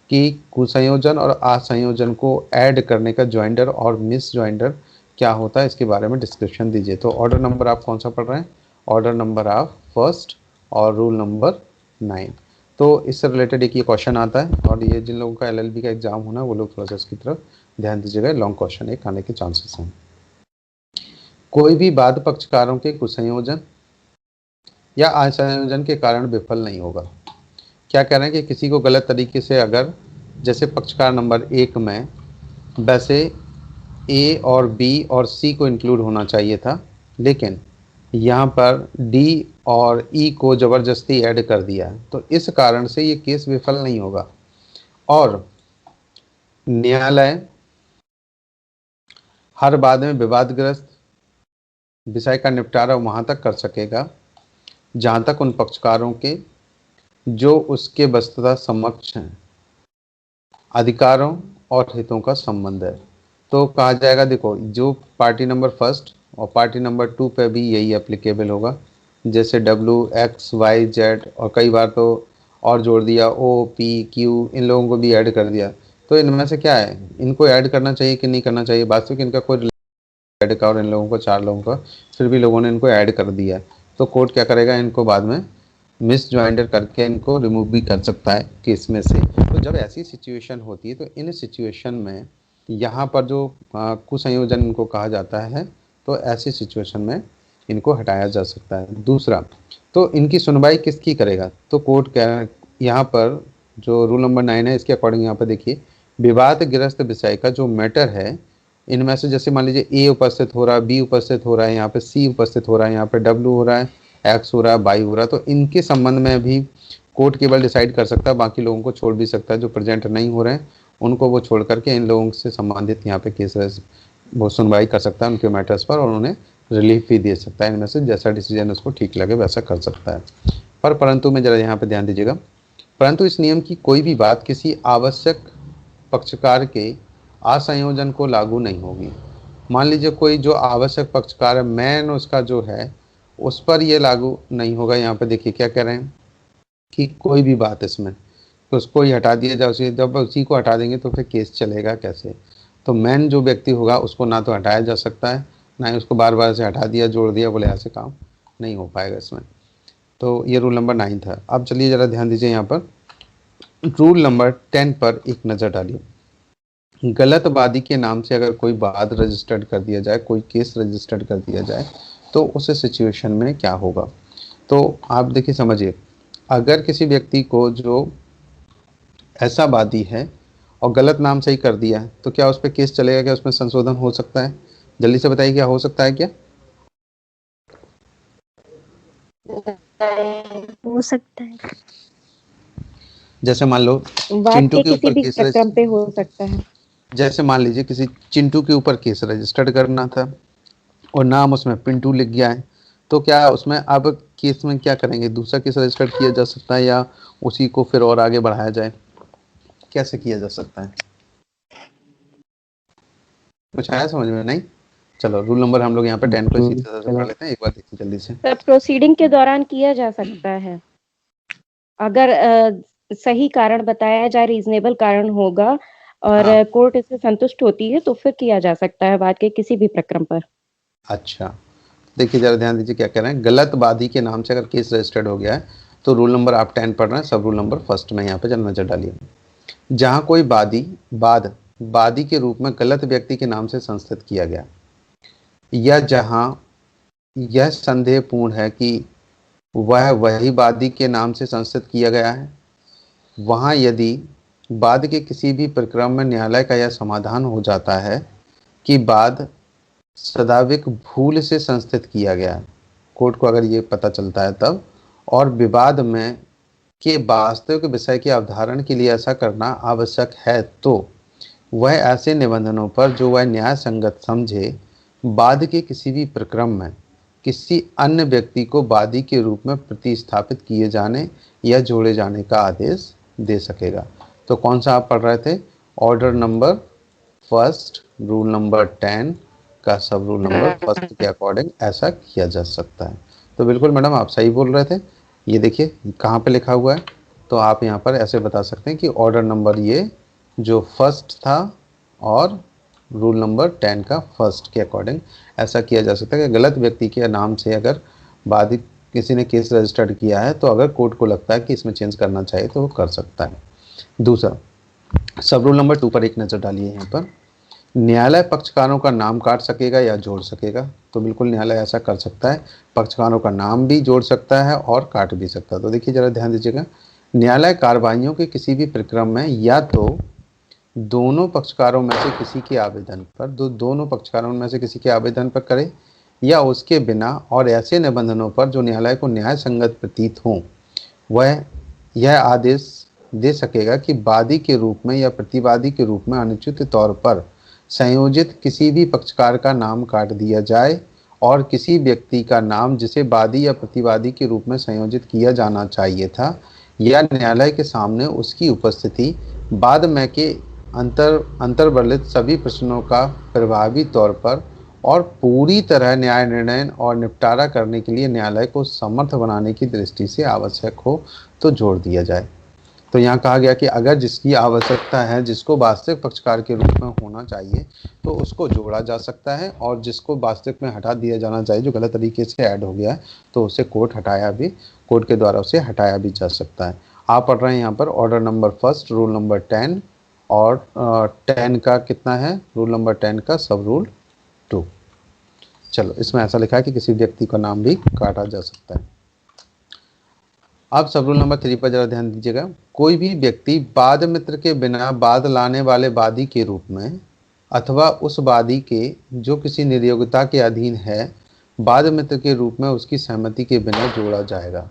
कि कुसंयोजन और असंयोजन को ऐड करने का ज्वाइंडर और मिस ज्वाइंडर क्या होता है, इसके बारे में डिस्क्रिप्शन दीजिए। तो ऑर्डर नंबर आप कौन सा पढ़ रहे हैं, ऑर्डर नंबर आप फर्स्ट और रूल नंबर 9। तो इससे रिलेटेड एक ये क्वेश्चन आता है, और ये जिन लोगों का एलएलबी का एग्जाम होना है वो लोग थोड़ा सा इसकी तरफ ध्यान दीजिएगा, लॉन्ग क्वेश्चन एक आने के चांसेस हैं। कोई भी वाद पक्षकारों के कुसंयोजन या असंयोजन के कारण विफल नहीं होगा। क्या कह रहे हैं कि किसी को गलत तरीके से, अगर जैसे पक्षकार नंबर 1 में वैसे ए और बी और सी को इंक्लूड होना चाहिए था, लेकिन यहाँ पर डी और ई को ज़बरदस्ती ऐड कर दिया है, तो इस कारण से ये केस विफल नहीं होगा और न्यायालय हर बाद में विवादग्रस्त विषय का निपटारा वहाँ तक कर सकेगा जहाँ तक उन पक्षकारों के जो उसके वस्तुतः समक्ष हैं अधिकारों और हितों का संबंध है। तो कहा जाएगा, देखो जो पार्टी नंबर फर्स्ट और पार्टी नंबर 2 पे भी यही एप्लीकेबल होगा, जैसे W X Y Z, और कई बार तो और जोड़ दिया O P Q, इन लोगों को भी ऐड कर दिया। तो इनमें से क्या है, इनको ऐड करना चाहिए कि नहीं करना चाहिए, वास्तविक इनका कोई ऐड का, और इन लोगों को 4 लोगों का फिर भी लोगों ने इनको ऐड कर दिया। तो कोर्ट क्या करेगा, इनको बाद में मिस ज्वाइंडर करके इनको रिमूव भी कर सकता है केस में से। तो जब ऐसी सिचुएशन होती है तो इन सिचुएशन में यहाँ पर जो कुसंयोजन इनको कहा जाता है, तो ऐसी सिचुएशन में इनको हटाया जा सकता है। दूसरा, तो इनकी सुनवाई किसकी करेगा, तो कोर्ट क्या, यहाँ पर जो रूल नंबर 9 है इसके अकॉर्डिंग यहाँ पर देखिए, विवादग्रस्त विषय का जो मैटर है, इनमें से जैसे मान लीजिए ए उपस्थित हो रहा है, बी उपस्थित हो रहा है, यहाँ पे सी उपस्थित हो रहा है, यहाँ पे डब्ल्यू हो रहा है, एक्स हो रहा है, वाई हो रहा है, तो इनके संबंध में भी कोर्ट केवल डिसाइड कर सकता है, बाकी लोगों को छोड़ भी सकता है। जो प्रेजेंट नहीं हो रहे हैं उनको वो छोड़ करके इन लोगों से संबंधित यहाँ पे केसेस वो सुनवाई कर सकता है उनके मैटर्स पर, और उन्हें रिलीफ भी दे सकता है। इनमें से जैसा डिसीजन उसको ठीक लगे वैसा कर सकता है। पर परंतु में जरा यहाँ पे ध्यान दीजिएगा, परंतु इस नियम की कोई भी बात किसी आवश्यक पक्षकार के असंयोजन को लागू नहीं होगी। मान लीजिए कोई जो आवश्यक पक्षकार है, मैन उसका जो है, उस पर ये लागू नहीं होगा। यहाँ पे देखिए क्या कह रहे हैं कि कोई भी बात इसमें, तो उसको ही हटा दिया जाए, उसी जब उसी को हटा देंगे तो फिर केस चलेगा कैसे। तो मैन जो व्यक्ति होगा उसको ना तो हटाया जा सकता है, ना ही उसको बार बार से हटा दिया जोड़ दिया बोले ऐसे काम नहीं हो पाएगा इसमें। तो ये रूल नंबर 9 था। अब चलिए ज़रा ध्यान दीजिए, यहाँ पर रूल नंबर 10 पर एक नज़र डालिए। गलत वादी के नाम से अगर कोई वाद रजिस्टर्ड कर दिया जाए, कोई केस रजिस्टर्ड कर दिया जाए, तो उस सिचुएशन में क्या होगा। तो आप देखिए समझिए, अगर किसी व्यक्ति को जो ऐसा वादी है और गलत नाम से ही कर दिया है, तो क्या उस पर केस चलेगा, क्या उसमें संशोधन हो सकता है, जल्दी से बताइए क्या हो सकता है क्या। हो सकता है, जैसे मान लो बात चिंटू के के किसी ऊपर भी केस प्रक्रम पे हो सकता है। जैसे मान लीजिए किसी चिंटू के ऊपर केस रजिस्टर्ड करना था और नाम उसमें पिंटू लिख गया है, तो क्या उसमें अब केस में क्या करेंगे, दूसरा केस रजिस्टर्ड किया जा सकता है या उसी को फिर और आगे बढ़ाया जाए, कैसे किया जा सकता है, कुछ आया समझ में नहीं। चलो रूल नंबर हम लोग यहाँ पे 10 को इसी तरह से पढ़ लेते हैं, एक बार देखिए जल्दी से। सर प्रोसीडिंग के दौरान किया जा सकता है, अगर सही कारण बताया जाए, रीजनेबल कारण होगा और हाँ। कोर्ट इससे संतुष्ट होती है तो फिर किया जा सकता है बात के किसी भी प्रक्रम पर। अच्छा देखिए जरा ध्यान दीजिए क्या कह रहे हैं, गलत वादी के नाम से अगर केस रजिस्टर्ड हो गया है, तो रूल नंबर आप 10 पढ़ रहे हैं, सब रूल नंबर फर्स्ट में यहाँ पे जरा नजर डालिए। जहाँ कोई वादी के रूप में गलत व्यक्ति के नाम से संस्थित किया गया, या जहाँ यह संदेहपूर्ण है कि वह वही वादी के नाम से संस्थित किया गया है, वहाँ यदि बाद के किसी भी प्रकरण में न्यायालय का यह समाधान हो जाता है कि बाद सदाविक भूल से संस्थित किया गया है, कोर्ट को अगर ये पता चलता है तब, और विवाद में के वास्तविक विषय के अवधारण के लिए ऐसा करना आवश्यक है, तो वह ऐसे निबंधनों पर जो वह न्याय संगत समझे बाद के किसी भी प्रक्रम में किसी अन्य व्यक्ति को वादी के रूप में प्रतिस्थापित किए जाने या जोड़े जाने का आदेश दे सकेगा। तो कौन सा आप पढ़ रहे थे? Order number first rule number 10 का सब रूल नंबर फर्स्ट के अकॉर्डिंग ऐसा किया जा सकता है। तो बिल्कुल मैडम आप सही बोल रहे थे। ये देखिए कहाँ पे लिखा हुआ है, तो आप यहाँ पर ऐसे बता सकते हैं कि ऑर्डर नंबर ये जो फर्स्ट था और रूल नंबर 10 का फर्स्ट के अकॉर्डिंग ऐसा किया जा सकता है कि गलत व्यक्ति के नाम से अगर वादी किसी ने केस रजिस्टर्ड किया है तो अगर कोर्ट को लगता है कि इसमें चेंज करना चाहिए तो वो कर सकता है। दूसरा, सब रूल नंबर 2 पर एक नज़र डालिए। यहाँ पर न्यायालय पक्षकारों का नाम काट सकेगा या जोड़ सकेगा? तो बिल्कुल न्यायालय ऐसा कर सकता है, पक्षकारों का नाम भी जोड़ सकता है और काट भी सकता है। तो देखिए जरा ध्यान दीजिएगा, न्यायालय कार्रवाइयों के किसी भी प्रक्रम में या तो दोनों पक्षकारों में से किसी के आवेदन पर दोनों पक्षकारों में से किसी के आवेदन पर करे या उसके बिना और ऐसे निबंधनों पर जो न्यायालय को न्याय संगत प्रतीत हों, वह यह आदेश दे सकेगा कि वादी के रूप में या प्रतिवादी के रूप में अनुचित तौर पर संयोजित किसी भी पक्षकार का नाम काट दिया जाए और किसी व्यक्ति का नाम जिसे वादी या प्रतिवादी के रूप में संयोजित किया जाना चाहिए था या न्यायालय के सामने उसकी उपस्थिति बाद में के अंतर्वर्लित सभी प्रश्नों का प्रभावी तौर पर और पूरी तरह न्याय निर्णय और निपटारा करने के लिए न्यायालय को समर्थ बनाने की दृष्टि से आवश्यक हो तो जोड़ दिया जाए। तो यहाँ कहा गया कि अगर जिसकी आवश्यकता है, जिसको वास्तविक पक्षकार के रूप में होना चाहिए, तो उसको जोड़ा जा सकता है, और जिसको वास्तविक में हटा दिया जाना चाहिए, जो गलत तरीके से ऐड हो गया है, तो उसे कोर्ट के द्वारा उसे हटाया भी जा सकता है। आप पढ़ रहे हैं यहाँ पर order number first rule number 10 और 10 का कितना है, रूल नंबर 10 का सब रूल 2। चलो इसमें ऐसा लिखा है कि किसी व्यक्ति का नाम भी काटा जा सकता है। अब सब रूल नंबर 3 पर जरा ध्यान दीजिएगा, कोई भी व्यक्ति वाद मित्र के बिना वाद लाने वाले वादी के रूप में अथवा उस वादी के जो किसी निर्योग्यता के अधीन है वाद मित्र के रूप में उसकी सहमति के बिना जोड़ा जाएगा।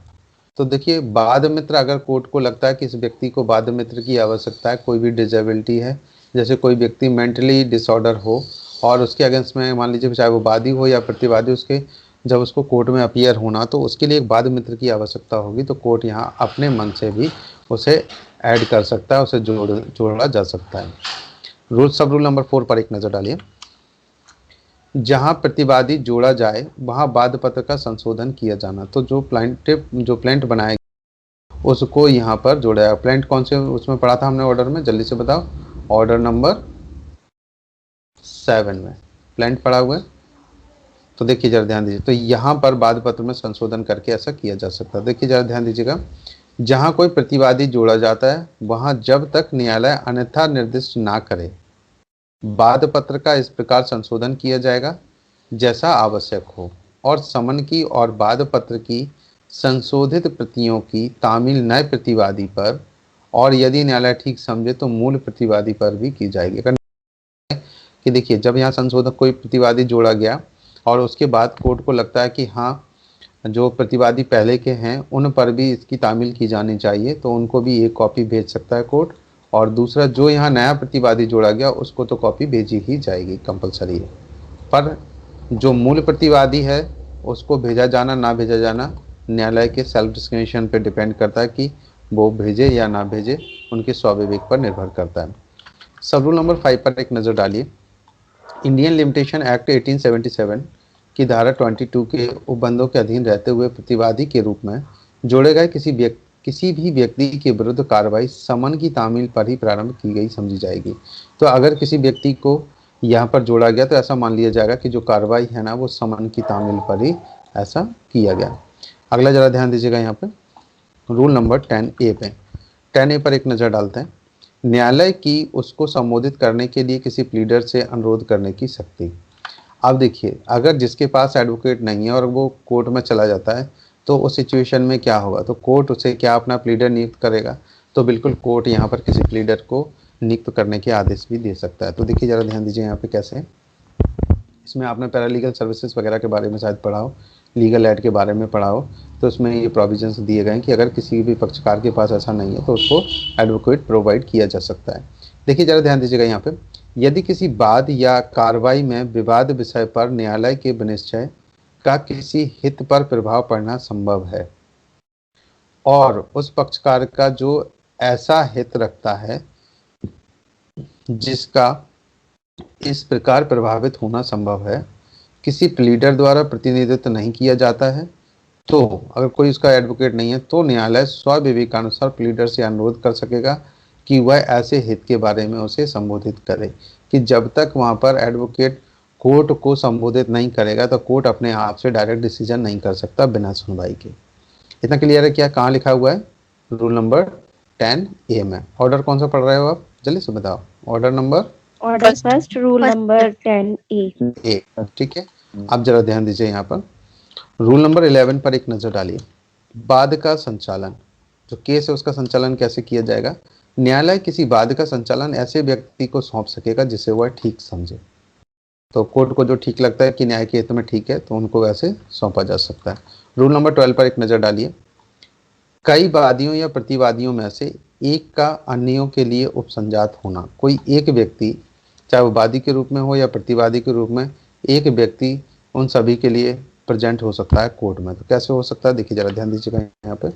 तो देखिए वाद मित्र, अगर कोर्ट को लगता है कि इस व्यक्ति को वाद मित्र की आवश्यकता है, कोई भी डिजेबिलिटी है, जैसे कोई व्यक्ति मेंटली डिसऑर्डर हो और उसके अगेंस्ट में मान लीजिए चाहे वो वादी हो या प्रतिवादी, उसके जब उसको कोर्ट में अपीयर होना तो उसके लिए एक वाद मित्र की आवश्यकता होगी, तो कोर्ट यहाँ अपने मन से भी उसे ऐड कर सकता है, उसे जोड़ा जा सकता है। सब रूल नंबर 4 पर एक नज़र डालिए। जहाँ प्रतिवादी जोड़ा जाए वहाँ वाद पत्र का संशोधन किया जाना। तो जो प्लेंट बनाएगा उसको यहाँ पर जोड़ा जाएगा। प्लेंट कौन से उसमें पढ़ा था हमने ऑर्डर में, जल्दी से बताओ, ऑर्डर नंबर 7 में प्लेंट पढ़ा हुआ है। तो देखिए जरा ध्यान दीजिए, तो यहाँ पर वाद पत्र में संशोधन करके ऐसा किया जा सकता है। देखिए जरा ध्यान दीजिएगा, जहाँ कोई प्रतिवादी जोड़ा जाता है वहाँ जब तक न्यायालय अन्यथा निर्दिष्ट ना करे वाद पत्र का इस प्रकार संशोधन किया जाएगा जैसा आवश्यक हो, और समन की और वाद पत्र की संशोधित प्रतियों की तामील नए प्रतिवादी पर और यदि न्यायालय ठीक समझे तो मूल प्रतिवादी पर भी की जाएगी। कि देखिए जब यहाँ संशोधक कोई प्रतिवादी जोड़ा गया और उसके बाद कोर्ट को लगता है कि हाँ जो प्रतिवादी पहले के हैं उन पर भी इसकी तामील की जानी चाहिए, तो उनको भी एक कॉपी भेज सकता है कोर्ट, और दूसरा जो यहाँ नया प्रतिवादी जोड़ा गया उसको तो कॉपी भेजी ही जाएगी, कंपलसरी है। पर जो मूल प्रतिवादी है उसको भेजा जाना ना भेजा जाना न्यायालय के सेल्फ डिस्क्रिप्शन पर डिपेंड करता है कि वो भेजे या ना भेजे, उनके स्वविवेक पर निर्भर करता है। सब रूल नंबर 5 पर एक नज़र डालिए। इंडियन लिमिटेशन एक्ट 1877 की धारा 22 के उपबंधों के अधीन रहते हुए प्रतिवादी के रूप में जोड़े गए किसी भी व्यक्ति के विरुद्ध कार्रवाई समन की तामील पर ही प्रारंभ की गई समझी जाएगी। तो अगर किसी व्यक्ति को यहाँ पर जोड़ा गया तो ऐसा मान लिया जाएगा कि जो कार्रवाई है ना वो समन की तामील पर ही ऐसा किया गया। अगला जरा ध्यान दीजिएगा, यहाँ पे रूल नंबर 10A पे 10A पर एक नज़र डालते हैं। न्यायालय की उसको संबोधित करने के लिए किसी प्लीडर से अनुरोध करने की शक्ति। अब देखिए अगर जिसके पास एडवोकेट नहीं है और वो कोर्ट में चला जाता है तो उस सिचुएशन में क्या होगा, तो कोर्ट उसे क्या अपना प्लीडर नियुक्त करेगा। तो बिल्कुल कोर्ट यहाँ पर किसी प्लीडर को नियुक्त करने के आदेश भी दे सकता है। तो देखिए ज़रा ध्यान दीजिए यहाँ पे कैसे है। इसमें आपने पैरालीगल सर्विसेज वगैरह के बारे में शायद पढ़ा हो, लीगल एड के बारे में पढ़ा हो, तो उसमें ये प्रोविजंस दिए गए हैं कि अगर किसी भी पक्षकार के पास ऐसा नहीं है तो उसको एडवोकेट प्रोवाइड किया जा सकता है। देखिए ज़रा ध्यान दीजिएगा यहाँ पे, यदि किसी वाद या कार्रवाई में विवाद विषय पर न्यायालय के विनिश्चय का किसी हित पर प्रभाव पड़ना संभव है और उस पक्षकार का जो ऐसा हित रखता है जिसका इस प्रकार प्रभावित होना संभव है, किसी प्लीडर द्वारा प्रतिनिधित्व नहीं किया जाता है, तो अगर कोई उसका एडवोकेट नहीं है तो न्यायालय स्वविवेकानुसार प्लीडर से अनुरोध कर सकेगा कि वह ऐसे हित के बारे में उसे संबोधित करे, कि जब तक वहाँ पर एडवोकेट कोर्ट को संबोधित नहीं करेगा तो कोर्ट अपने आप से डायरेक्ट डिसीजन नहीं कर सकता बिना सुनवाई के। इतना क्लियर है क्या? कहाँ लिखा हुआ है? रूल नंबर 10A में। ऑर्डर कौन सा पढ़ रहे हो आप? जल्दी से बताओ। Order number order first, rule number 10A। ठीक है। अब जरा ध्यान दीजिए यहाँ पर रूल नंबर 11 पर एक नजर डालिए। वाद का संचालन, जो केस है उसका संचालन कैसे किया जाएगा? न्यायालय किसी वाद का संचालन ऐसे व्यक्ति को सौंप सकेगा जिसे वह ठीक समझे। तो कोर्ट को जो ठीक लगता है कि न्याय के हित में ठीक है तो उनको वैसे सौंपा जा सकता है। रूल नंबर 12 पर एक नजर डालिए। कई वादियों या प्रतिवादियों में से एक का अन्यों के लिए उपसंजात होना। कोई एक व्यक्ति, चाहे वो वादी के रूप में हो या प्रतिवादी के रूप में, एक व्यक्ति उन सभी के लिए प्रेजेंट हो सकता है कोर्ट में। तो कैसे हो सकता है? देखिए जरा ध्यान दीजिएगा यहाँ पे।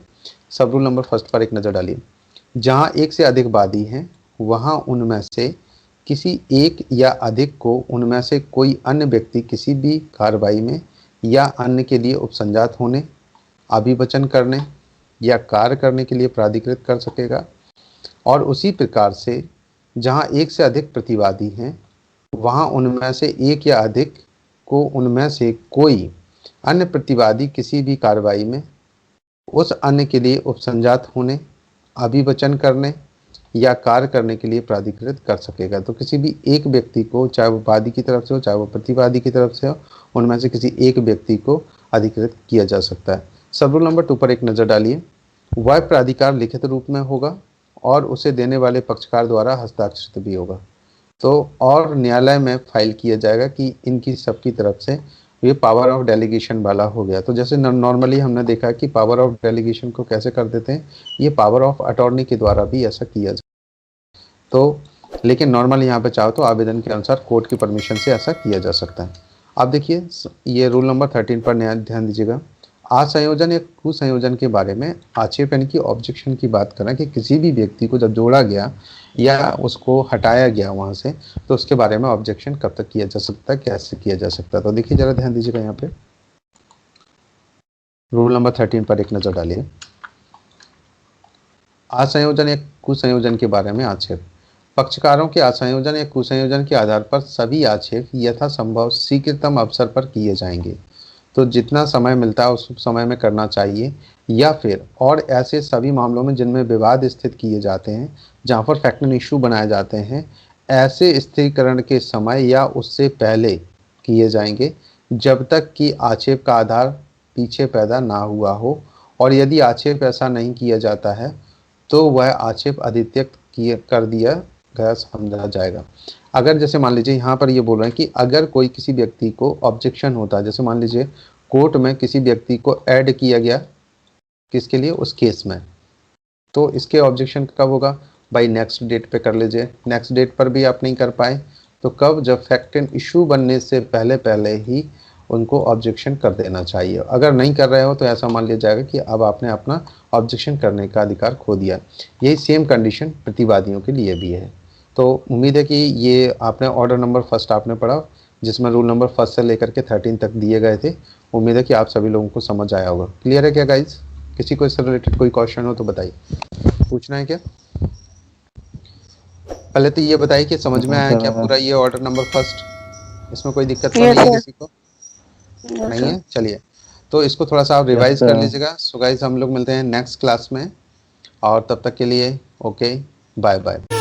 सब रूल नंबर फर्स्ट पर एक नजर डालिए। जहाँ एक से अधिक वादी हैं वहाँ उनमें से किसी एक या अधिक को उनमें से कोई अन्य व्यक्ति किसी भी कार्रवाई में या अन्य के लिए उपसंजात होने, अभिवचन करने या कार्य करने के लिए प्राधिकृत कर सकेगा। और उसी प्रकार से जहाँ एक से अधिक प्रतिवादी हैं वहाँ उनमें से एक या अधिक को उनमें से कोई अन्य प्रतिवादी किसी भी कार्रवाई में उस अन्य के लिए उपसंजात होने, अभिवचन करने या कार्य करने के लिए प्राधिकृत कर सकेगा। तो किसी भी एक व्यक्ति को, चाहे वो वादी की तरफ से हो चाहे वो प्रतिवादी की तरफ से हो, उनमें से किसी एक व्यक्ति को अधिकृत किया जा सकता है। सब रूल नंबर 2 पर एक नज़र डालिए। वह प्राधिकार लिखित रूप में होगा और उसे देने वाले पक्षकार द्वारा हस्ताक्षरित भी होगा। तो और न्यायालय में फाइल किया जाएगा कि इनकी सबकी तरफ से ये पावर ऑफ डेलीगेशन वाला हो गया। तो जैसे नॉर्मली हमने देखा कि पावर ऑफ डेलीगेशन को कैसे कर देते हैं, ये पावर ऑफ अटॉर्नी के द्वारा भी ऐसा किया जाए। तो लेकिन नॉर्मली यहाँ पे चाहो तो आवेदन के अनुसार कोर्ट की परमिशन से ऐसा किया जा सकता है। अब देखिए ये रूल नंबर 13 पर ध्यान दीजिएगा। असंयोजन या कुसंयोजन के बारे में आक्षेप यानी कि ऑब्जेक्शन की बात करें कि किसी भी व्यक्ति को जब जोड़ा गया या उसको हटाया गया वहाँ से, तो उसके बारे में ऑब्जेक्शन कब तक किया जा सकता है, कैसे किया जा सकता है। तो देखिए जरा ध्यान दीजिएगा यहाँ पे रूल नंबर 13 पर एक नजर डालिए। असंयोजन या कुसंयोजन के बारे में आक्षेप। पक्षकारों के असंयोजन या कुसंयोजन के आधार पर सभी आक्षेप यथासंभव शीघ्रतम अवसर पर किए जाएंगे। तो जितना समय मिलता है उस समय में करना चाहिए, या फिर और ऐसे सभी मामलों में जिनमें विवाद स्थित किए जाते हैं, जहाँ पर फैक्ट एंड इशू बनाए जाते हैं, ऐसे स्थिरीकरण के समय या उससे पहले किए जाएंगे जब तक कि आक्षेप का आधार पीछे पैदा ना हुआ हो। और यदि आक्षेप ऐसा नहीं किया जाता है तो वह आक्षेप अधित्यक्त कर दिया गया समझा जाएगा। अगर जैसे मान लीजिए यहाँ पर ये बोल रहे हैं कि अगर कोई किसी व्यक्ति को ऑब्जेक्शन होता है, जैसे मान लीजिए कोर्ट में किसी व्यक्ति को ऐड किया गया किसके लिए, उस केस में, तो इसके ऑब्जेक्शन कब होगा भाई? नेक्स्ट डेट पे कर लीजिए। नेक्स्ट डेट पर भी आप नहीं कर पाए तो कब? जब फैक्ट एंड इशू बनने से पहले पहले ही उनको ऑब्जेक्शन कर देना चाहिए। अगर नहीं कर रहे हो तो ऐसा मान लिया जाएगा कि अब आपने अपना ऑब्जेक्शन करने का अधिकार खो दिया। यही सेम कंडीशन प्रतिवादियों के लिए भी है। तो उम्मीद है कि ये आपने ऑर्डर नंबर फर्स्ट आपने पढ़ा, जिसमें रूल नंबर फर्स्ट से लेकर के 13 तक दिए गए थे। उम्मीद है कि आप सभी लोगों को समझ आया होगा। क्लियर है क्या गाइज? किसी को इससे रिलेटेड कोई क्वेश्चन हो तो बताइए, पूछना है क्या? पहले तो ये बताइए कि समझ में आया क्या पूरा ये ऑर्डर नंबर फर्स्ट? इसमें कोई दिक्कत तो नहीं है किसी को? नहीं है? चलिए तो इसको थोड़ा सा आप रिवाइज कर लीजिएगा। सो गाइस हम लोग मिलते हैं नेक्स्ट क्लास में, और तब तक के लिए ओके, बाय बाय।